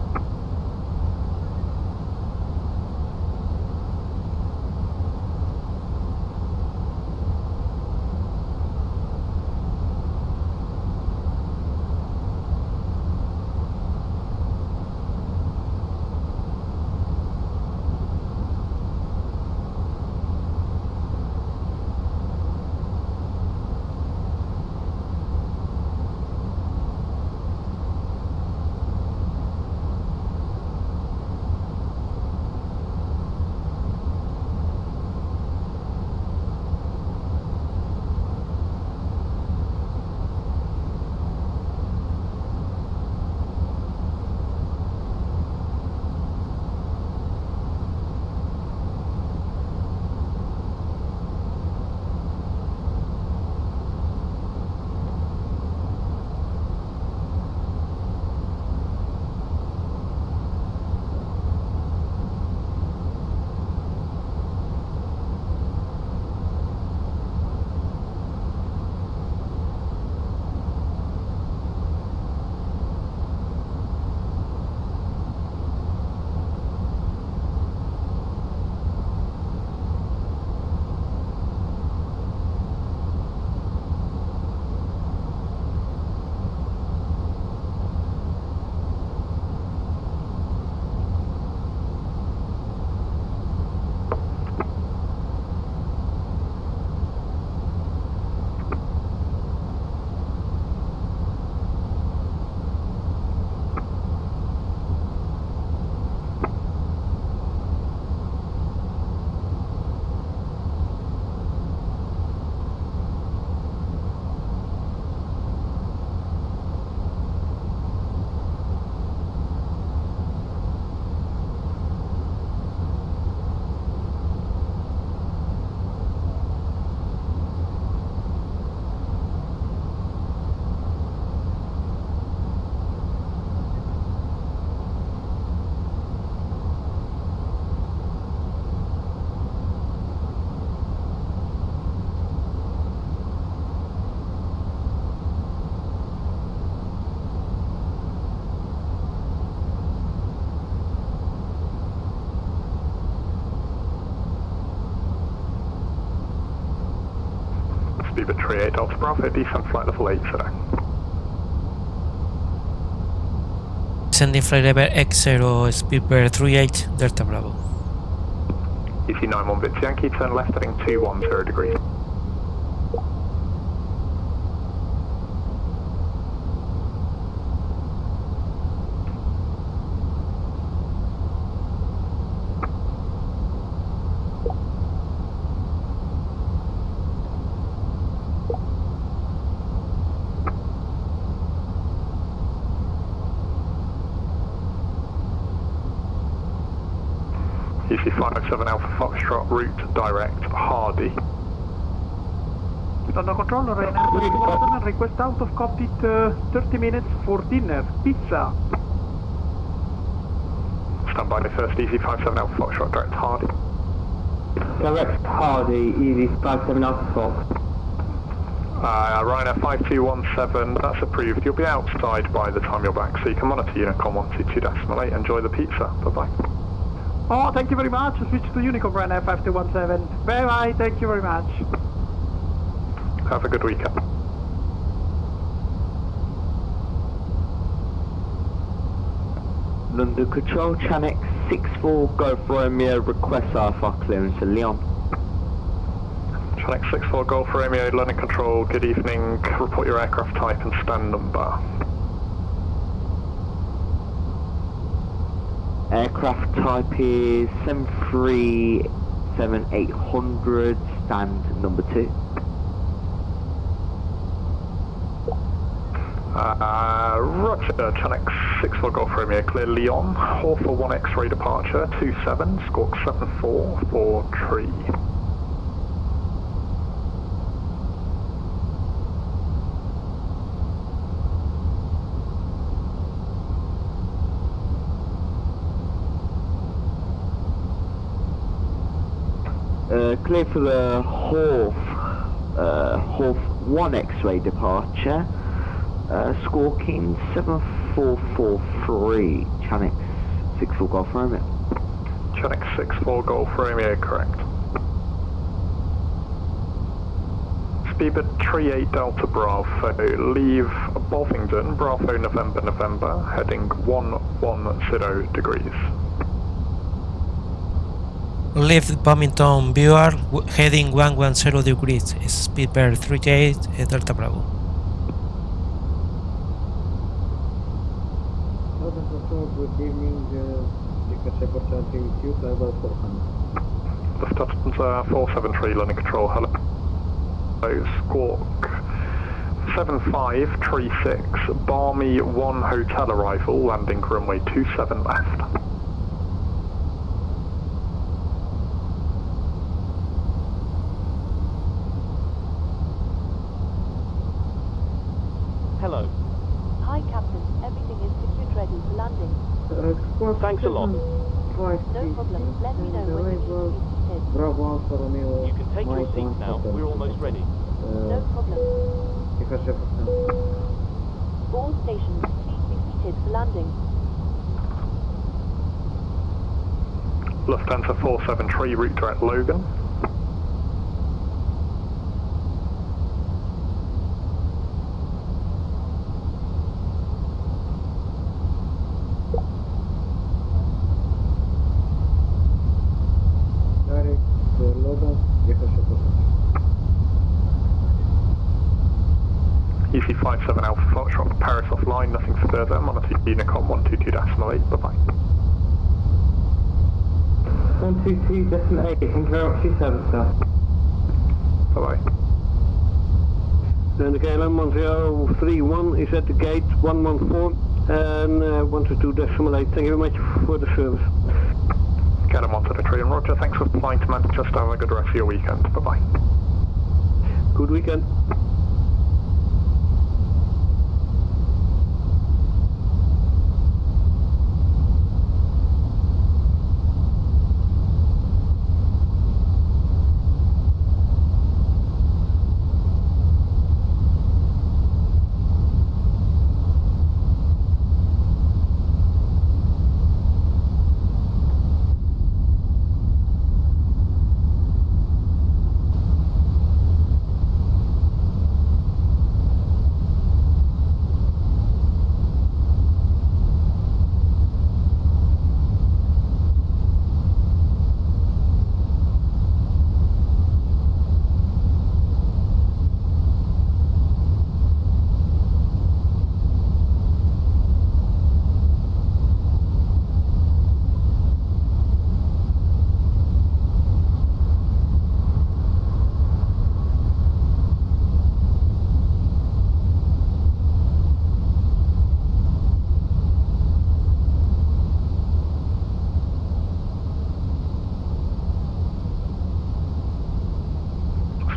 Speaker 5: 38 Delta Bravo, descend flight level 80.
Speaker 6: Descending flight level X0, speed bear 38 Delta Bravo.
Speaker 5: EC 91 bits Yankee, turn left heading 210 degrees. EC 507 Alpha Foxtrot, route direct, Hardy.
Speaker 9: Under control, Ryanair request out of cockpit 30 minutes for dinner, pizza.
Speaker 5: Stand by the first EC 57 Alpha Foxtrot, direct Hardy.
Speaker 10: Direct Hardy, easy 57 Alpha Fox.
Speaker 5: Ryanair 5217, that's approved. You'll be outside by the time you're back, so you can monitor Unicom 122.8. Enjoy the pizza. Bye-bye.
Speaker 9: Oh, thank you very much. Switch to Unicom Ryanair 5217. Bye-bye, thank you very much.
Speaker 5: Have a good weekend.
Speaker 10: London Control, Chanex 64 Golf Romeo, request Alpha clearance to Lyon.
Speaker 5: Chanex 64 Golf Romeo, London Control, good evening. Report your aircraft type and stand number.
Speaker 10: Aircraft type is 737-800, stand number 2.
Speaker 5: Roger, Chanex 64 Golf Romeo, clear Lyon, Hawthorne 1 X-ray departure, 27, squawk 74 for tree.
Speaker 10: Clear for the Hawth 1 X-ray departure, squawking 7443, Chanex 64 Golf Romeo.
Speaker 5: Chanex 64 Golf Romeo, correct. Speedbird 38 Delta Bravo, leave Bovingdon, Bravo November, heading 110 degrees.
Speaker 6: Leave Bovington Viewer, heading 110 degrees, speed bear 38 Delta Bravo.
Speaker 10: Good evening,
Speaker 5: Lufthansa 473 London Control, hello. Squawk 7536, Barmy 1 hotel arrival, landing runway 27 left.
Speaker 2: Hello.
Speaker 7: Hi, Captain. Everything is secured ready for landing.
Speaker 2: Thanks a lot.
Speaker 7: No problem. Let me know when you need to be seated.
Speaker 2: You can take your seats now. We're almost ready.
Speaker 7: No problem. All stations, please be seated for landing.
Speaker 5: Lufthansa 473, route direct Logan. EC 57 Alpha Foxtrot, Paris offline, nothing further, monitor Unicom 122.8, bye-bye.
Speaker 10: 122.8, thank you very much for your service, sir.
Speaker 5: Bye-bye.
Speaker 1: Then the KLM 1031 is at the gate 114 and 122.8. Thank you very much for the service.
Speaker 5: KLM 133 and Roger, thanks for flying to Manchester, have a good rest of your weekend, bye-bye.
Speaker 1: Good weekend.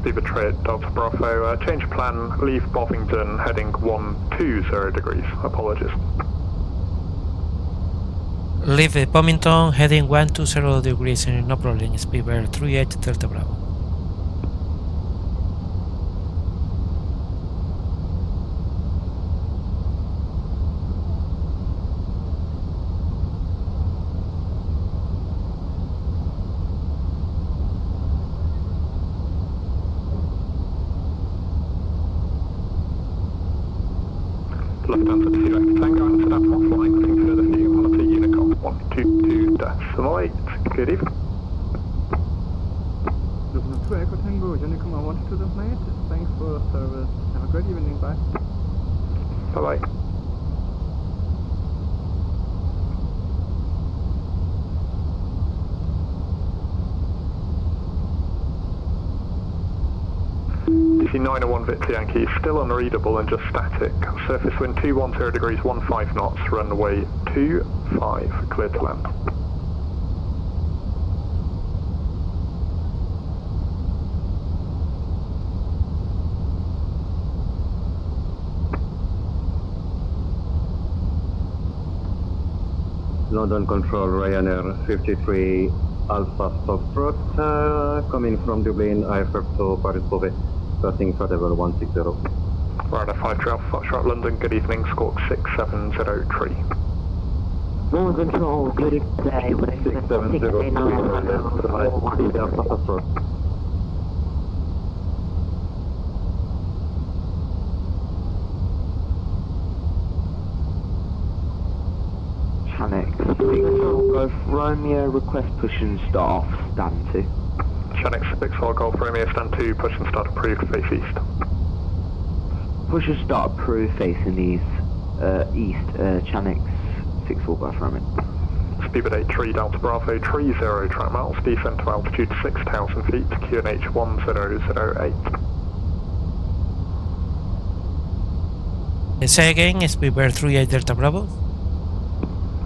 Speaker 5: Speed betrayed Delta Bravo, change plan, leave Bovingdon heading 120 degrees, apologies.
Speaker 6: Leave Bovingdon heading 120 degrees, no problem, Speedbird 38 Delta Bravo.
Speaker 5: Lufthansa 2 Tango and Sedan offline, looking further for you, Quality Unicom 122-8. Good evening.
Speaker 9: Lufthansa 2 Echo Tango, Unicom 122-8. Thanks for the service. Have a great evening, bye.
Speaker 5: Bye-bye. DC 901 Victor Yankee, still unreadable and just static. Surface wind 210 degrees, 15 knots, runway 25, clear to land.
Speaker 3: London Control, Ryanair 53 Alpha Foxtrot, coming from Dublin, Aeropuerto to Paris Beauvais, passing for level 160.
Speaker 5: Ryanair 53 Alpha Foxtrot, London, good evening, squawk 6703.
Speaker 10: London Control, good day, what is
Speaker 3: 6703, Alpha Foxtrot.
Speaker 10: Channel Golf Romeo, request push and start off, stand to.
Speaker 5: Channel 6 Golf Romeo, stand 2, push and start approved, face east.
Speaker 10: Push and start approved, facing east, Channel 6 Golf Romeo.
Speaker 5: Speed 83 Delta Bravo, 30 track miles, descent to altitude 6,000 feet, QNH 1008.
Speaker 6: Say again, Speedbird 38 Delta Bravo.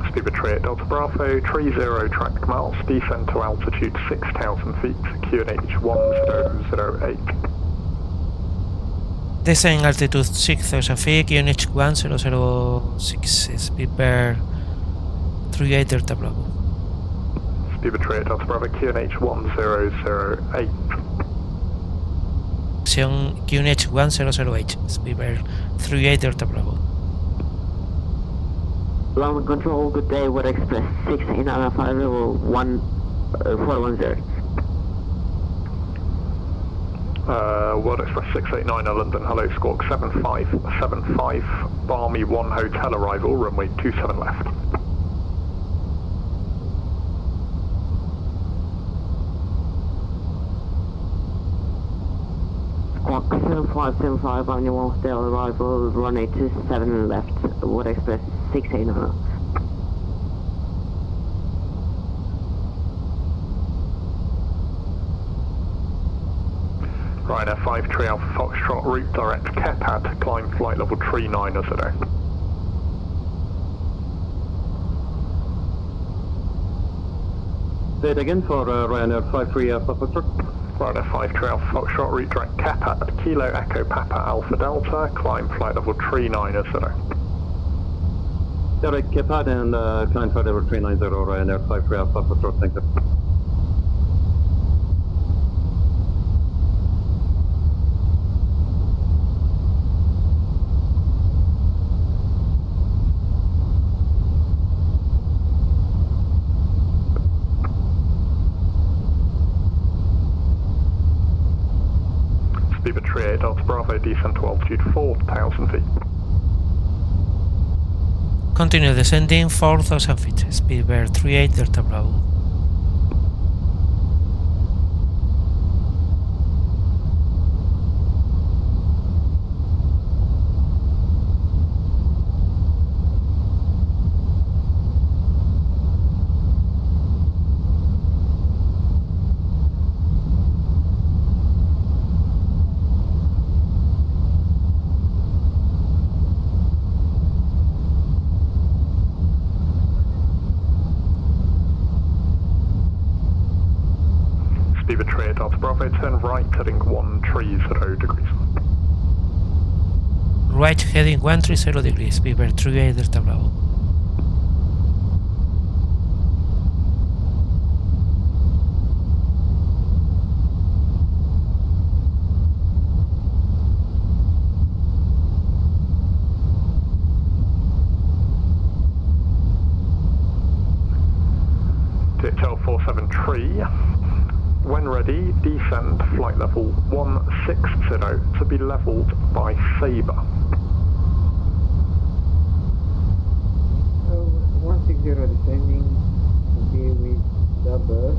Speaker 5: Speed betrayed Delta Bravo, 30 track miles, descent to altitude 6,000 feet, QNH 1008.
Speaker 6: Descent altitude 6,000 feet, QNH 1006, Speedbird 38 Delta Bravo.
Speaker 5: Speed betrayed Delta Bravo, QNH 1008.
Speaker 6: QNH 1008, Speedbird 38 Delta Bravo.
Speaker 10: London Control, good day, Water Express 689 level 410.
Speaker 5: World Express 689 London, hello, squawk 7575, Barmy 1 hotel arrival, runway 27 left.
Speaker 10: Squawk 7575, Barmy 1 hotel arrival, runway 27 left, Water Express 689.
Speaker 5: Ryanair 53 Alpha Foxtrot, route direct Kepad, climb flight level 39 as today.
Speaker 3: Say it again for Ryanair 53 Alpha Foxtrot.
Speaker 5: Ryanair 53 Alpha Foxtrot, route direct Kepad, Kilo Echo Papa Alpha Delta, climb flight level 39 as today.
Speaker 3: Direct Kepad and climb flight level 390, Ryanair 53 Alpha Foxtrot, thank you.
Speaker 5: Speed betrayed Delta Bravo, descent to altitude 4,000 feet.
Speaker 6: Continue descending 4,000 feet, Speedbird 38 Delta Bravo.
Speaker 5: Delta Bravo, turn right, heading 130 degrees.
Speaker 6: Right heading 130 degrees, Piper 38 Delta Bravo.
Speaker 5: DHL 473, when ready, descend flight level 160 to be levelled by Sabre.
Speaker 10: So 160 descending to be with double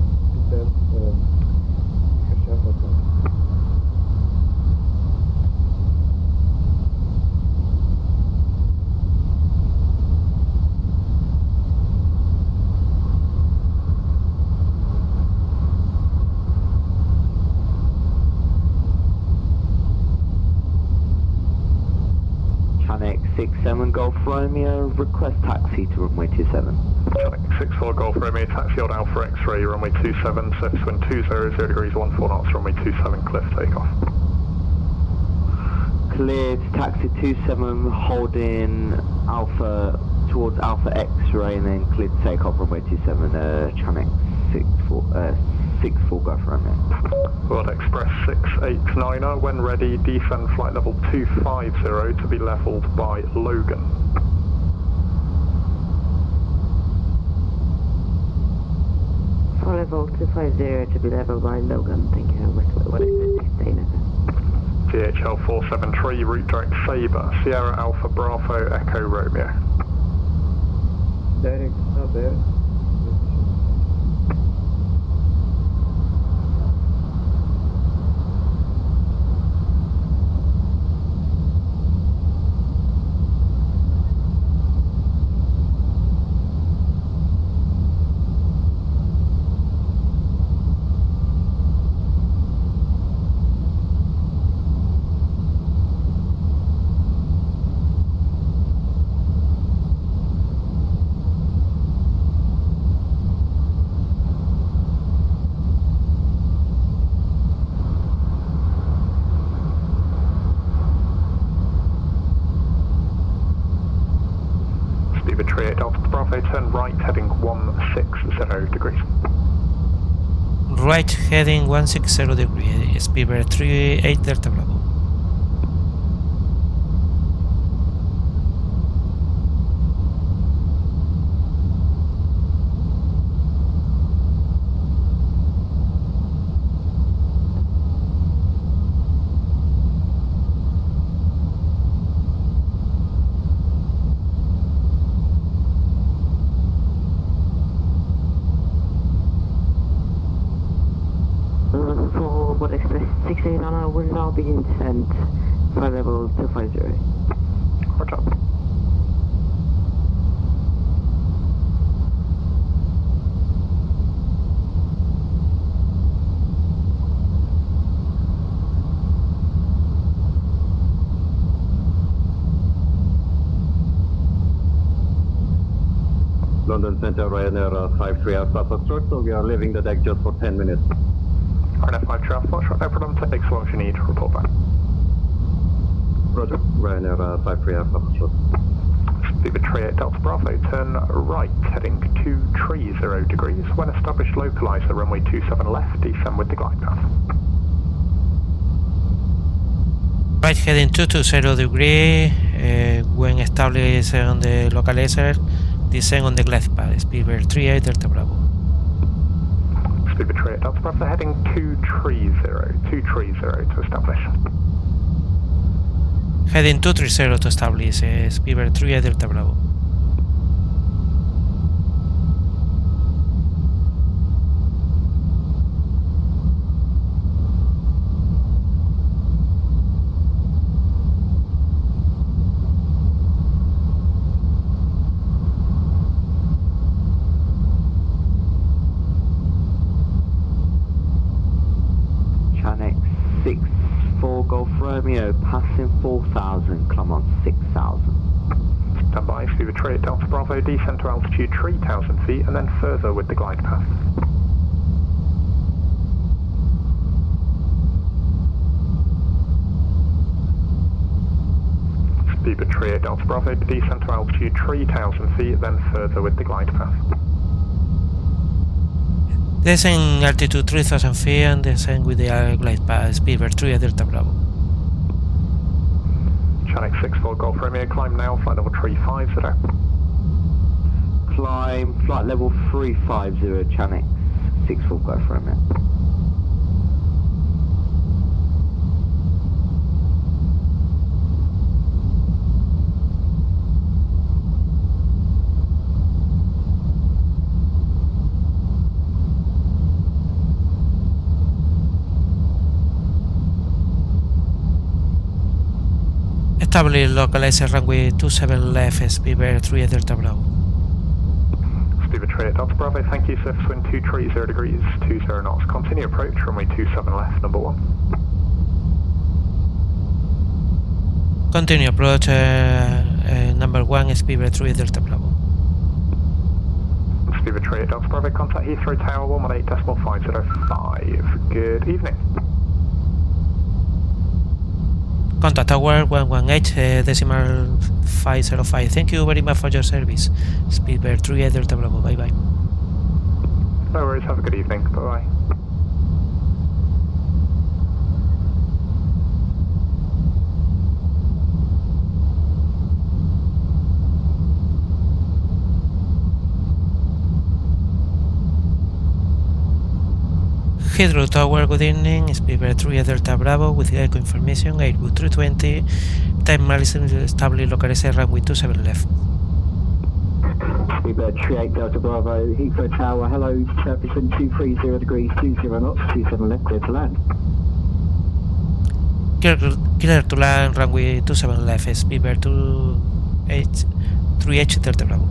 Speaker 11: Channel 67 Golf Romeo, request taxi to runway 27.
Speaker 5: Channel 64 Golf Romeo, taxi old Alpha X-ray, runway 27, surface wind 200 degrees, 14 knots, runway 27, cliff takeoff.
Speaker 11: Cleared, taxi 27, holding Alpha towards Alpha X-ray, and then cleared to take off runway 27, Channel 64 Golf Romeo.
Speaker 5: World Express 689er, when ready, descend flight level 250 to be levelled by Logan.
Speaker 12: For level 250 to be leveled by Logan, thank you. What is it?
Speaker 5: DHL 473, route direct Sabre, Sierra Alpha Bravo Echo Romeo.
Speaker 10: direct Sabre.
Speaker 5: Turn right heading 160 degrees.
Speaker 6: Right heading 160 degrees, Piper 38 Delta Bravo.
Speaker 12: Will now begin descent for level 250.
Speaker 5: Roger.
Speaker 3: London Center, Ryanair 53 Alpha Foxtrot, so we are leaving the deck just for 10 minutes.
Speaker 5: Ryanair 53 Alpha Foxtrot, no problem, take as long as you need, report back.
Speaker 3: Roger, Ryanair 53 Alpha Foxtrot.
Speaker 5: Speed 38 Delta Bravo, turn right, heading 230 degrees. When established, localise the runway 27 left, descend with the glide path.
Speaker 6: Right heading 220 degree, when established on the localizer, descend on the glide path, Speed 38 Delta Bravo.
Speaker 5: Speed 38 Delta Bravo, heading 230 to establish.
Speaker 6: Heading 230 to establish, Speed 38 Delta Bravo.
Speaker 11: Golf Romeo, passing 4,000, climb on 6,000.
Speaker 5: Stand by, Speed 38 Delta Bravo, descend to altitude 3,000 feet and then further with the glide path. Speedbird 38 Delta Bravo, descend to altitude 3,000 feet, then further with the glide path.
Speaker 6: Descend altitude 3000 feet and descend with the glide path, Speedbird 38 Delta Bravo.
Speaker 5: Channel 64 Golf Romeo, climb now, flight level 350.
Speaker 11: Climb, flight level 350, Channel 64 Golf Romeo.
Speaker 6: Establish localizer runway 27 left, Speedbird 38 Delta Bravo.
Speaker 5: Speedbird 38 Delta Bravo, thank you, surface wind 230 degrees, 20 knots. Continue approach, runway 27 left, number 1.
Speaker 6: Continue approach, number 1, Speedbird 38 Delta Bravo.
Speaker 5: Speedbird 38 Delta Bravo, contact Heathrow Tower 118.505. Good evening.
Speaker 6: Contact Tower 118.505. Thank you very much for your service. Speedbird 38 Delta Bravo. Bye bye.
Speaker 5: No worries, have a good evening. Bye bye.
Speaker 6: Heathrow Tower, good evening. Speedbird 38 Delta Bravo with echo information. Airbus 320. Time analysis, establish localizer runway 27 left.
Speaker 10: Speedbird 38 Delta Bravo, Heathrow Tower, hello, surface wind 230 degrees, 20 knots, 27 left, clear to land.
Speaker 6: Clear to land, runway 27 left, Speedbird 38 Delta Bravo.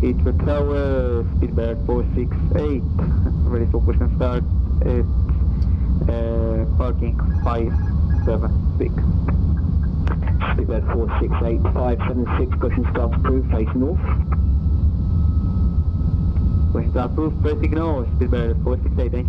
Speaker 10: Heathrow Tower, Speedbird 468, ready for push and start at parking 576. Speedbird 468, 576, push and start approved, facing north. Push and start approved, facing north, Speedbird 468, eh?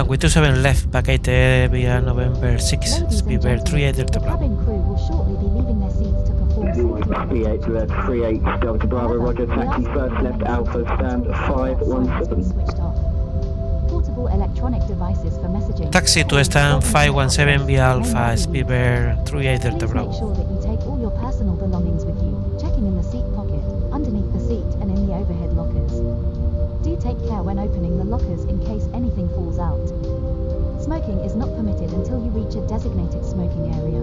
Speaker 6: Runway 27 left, vacated via November 6, Speedbird 38 Delta Bravo.
Speaker 4: Cabin crew will shortly be leaving their seats to perform safety.
Speaker 10: 38 Delta Bravo, roger, taxi first left Alpha, stand 517.
Speaker 4: Switched off. Portable electronic devices for messaging.
Speaker 6: Taxi to stand 517 via Alpha, Speedbird 38 Delta
Speaker 4: Please
Speaker 6: Bravo.
Speaker 4: make sure that you take all your personal belongings with you, checking in the seat pocket, underneath the seat and in the overhead lockers. Do take care when opening the lockers in case anything falls out. Smoking is not permitted until you reach a designated smoking area.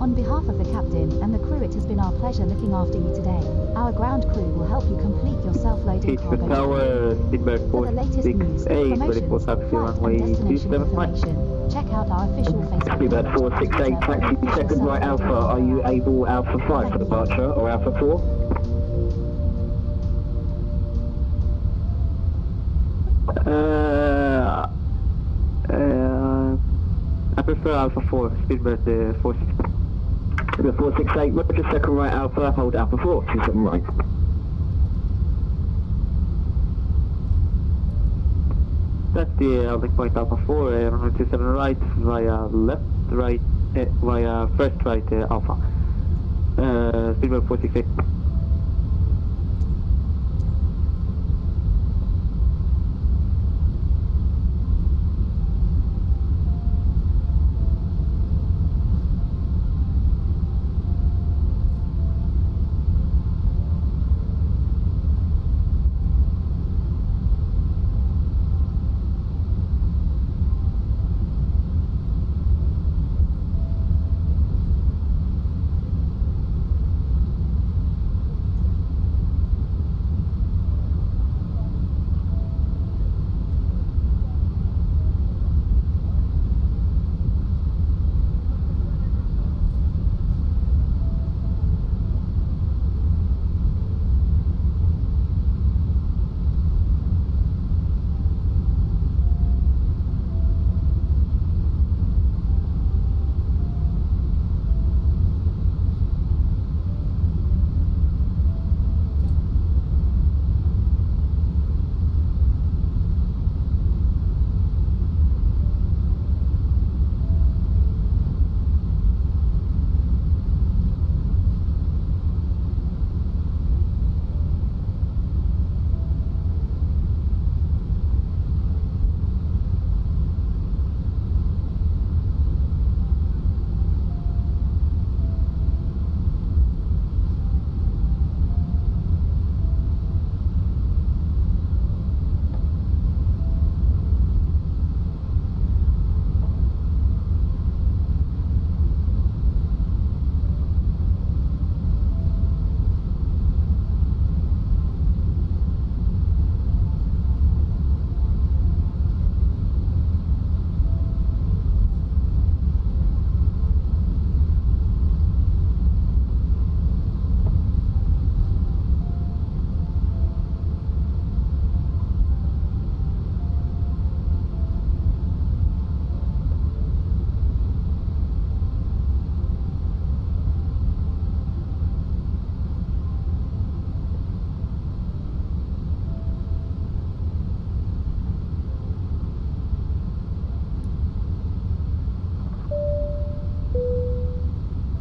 Speaker 4: On behalf of the captain and the crew, it has been our pleasure looking after you today. Our ground crew will help you complete your self-loading cargo. For the latest news, promotions, flight and destination information, check out our official Facebook
Speaker 10: Speedbird 468, taxi second right Alpha, are you able Alpha 5 for departure or Alpha 4?
Speaker 11: I prefer Alpha 4, Speedbird 468.
Speaker 10: The 468, roger, second right Alpha, hold Alpha 4, 27 right.
Speaker 11: That's the Alpha point Alpha 4, runway 27 right, via left, right, via first right Alpha. Speedbird 468.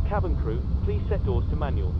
Speaker 2: Cabin crew, please set doors to manual.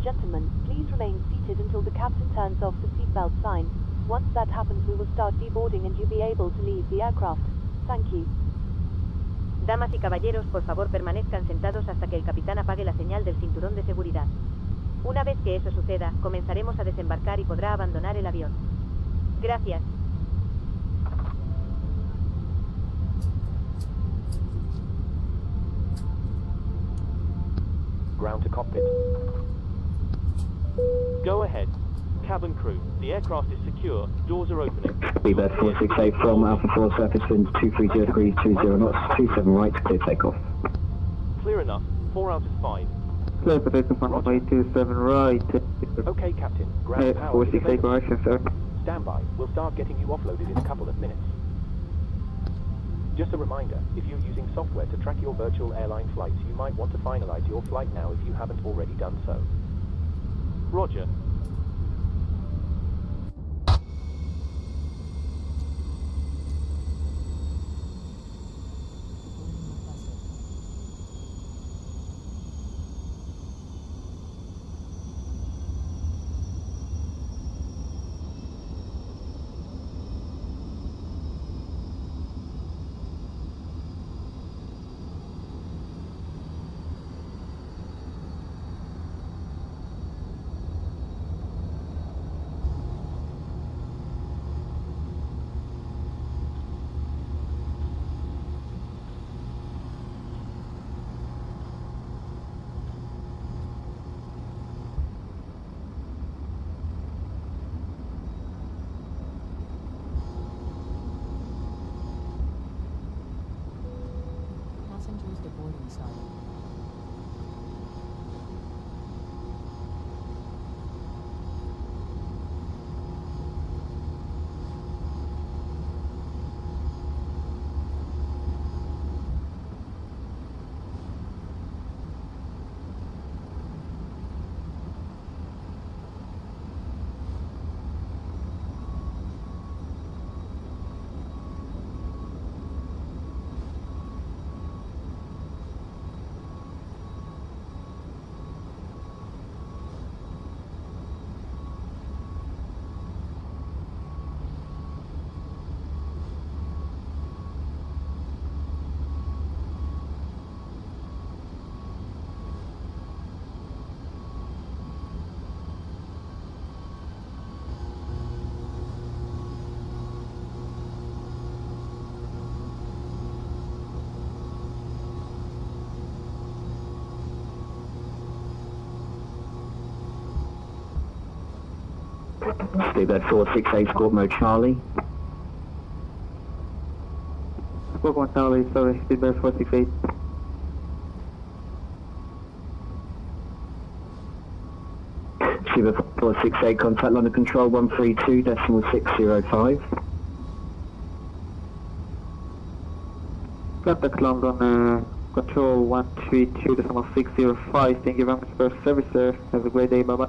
Speaker 7: Gentlemen, please remain seated until the captain turns off the seatbelt sign. Once that happens, we will start deboarding and you'll be able to leave the aircraft. Thank you.
Speaker 8: Damas y caballeros, por favor permanezcan sentados hasta que el capitán apague la señal del cinturón de seguridad. Una vez que eso suceda, comenzaremos a desembarcar y podrá abandonar el avión. Gracias.
Speaker 2: ground to cockpit. Go ahead. Cabin crew, the aircraft is secure, doors are opening.
Speaker 10: Speedbird 468 from Alpha 4, surface wind 230 degrees, 20 knots, 27 right, clear takeoff.
Speaker 2: Clear enough, 4 out of 5.
Speaker 11: Clear for takeoff on runway 27 right.
Speaker 2: Okay, Captain. Ground power
Speaker 11: 468 correction, sir.
Speaker 2: Stand by. We'll start getting you offloaded in a couple of minutes. Just a reminder, if you're using software to track your virtual airline flights, you might want to finalize your flight now if you haven't already done so. Roger.
Speaker 4: Passengers to boarding side.
Speaker 10: Speedbird 468, squawk mode Charlie.
Speaker 11: Squawk 1 Charlie, sorry, Speedbird 468.
Speaker 10: Speedbird 468, contact London Control 132.605.
Speaker 11: Contact London Control 132.605. Thank you very much for your service, sir. Have a great day, bye-bye.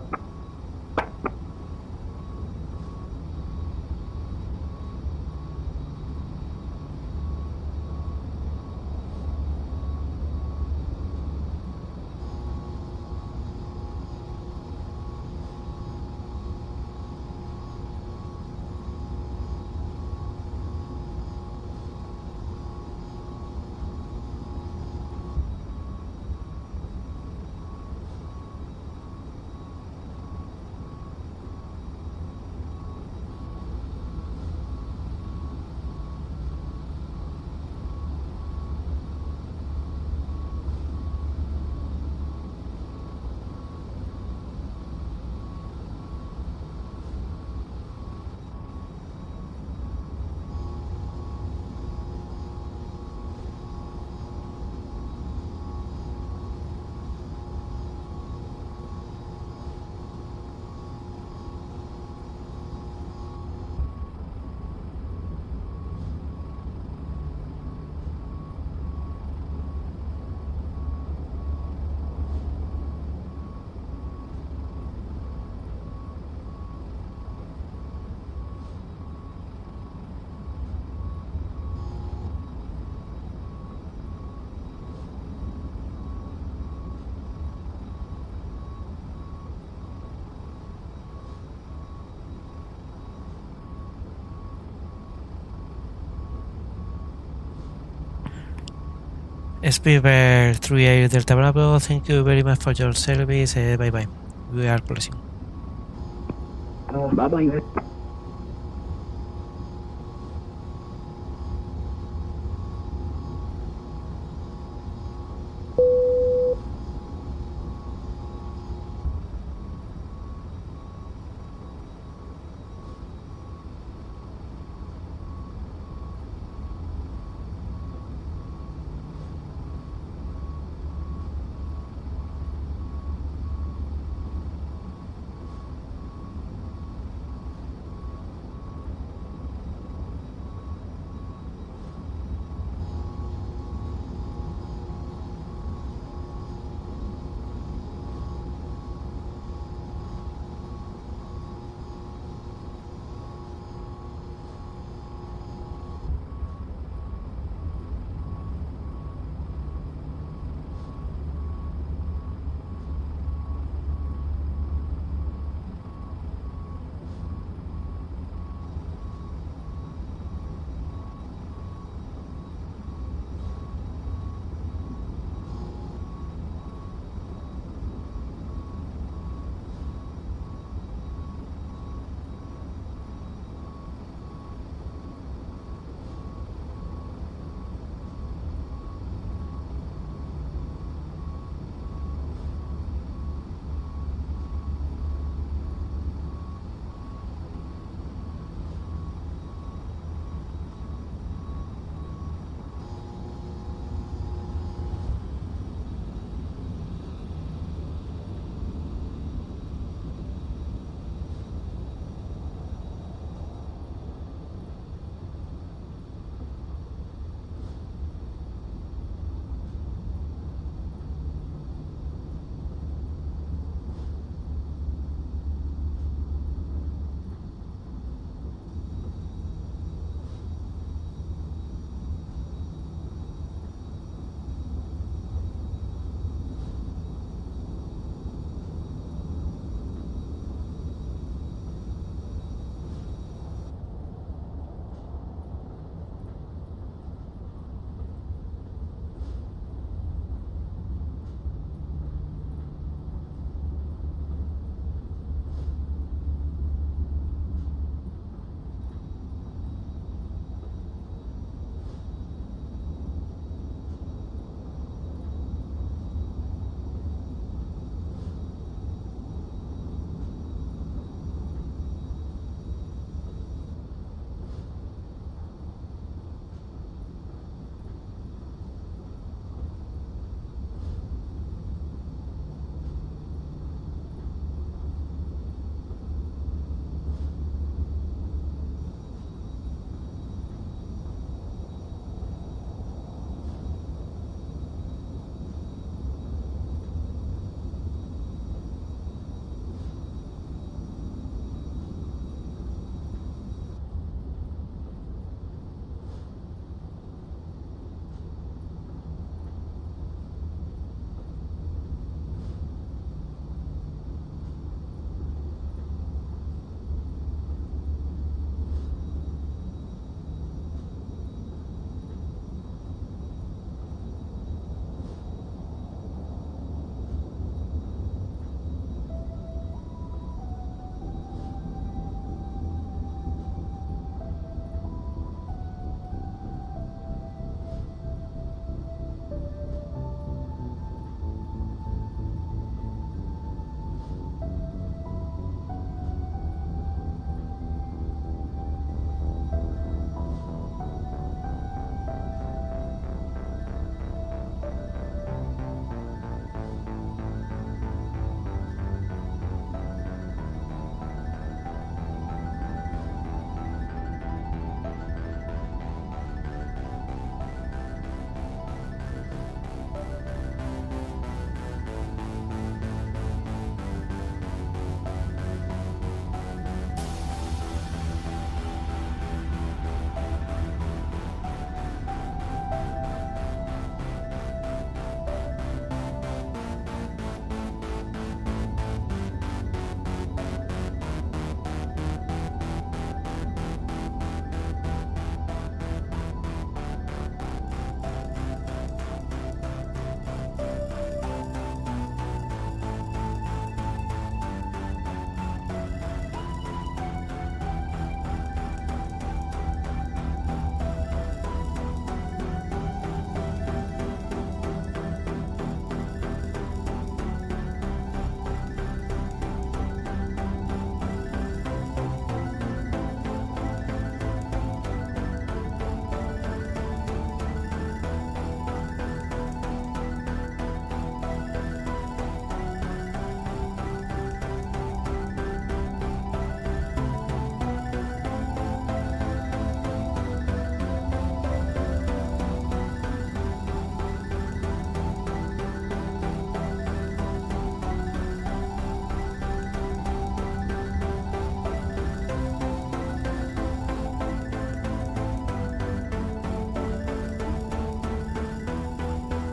Speaker 6: Speedbird 38 Delta Bravo, thank you very much for your service. Bye bye. We are closing.
Speaker 10: Bye bye.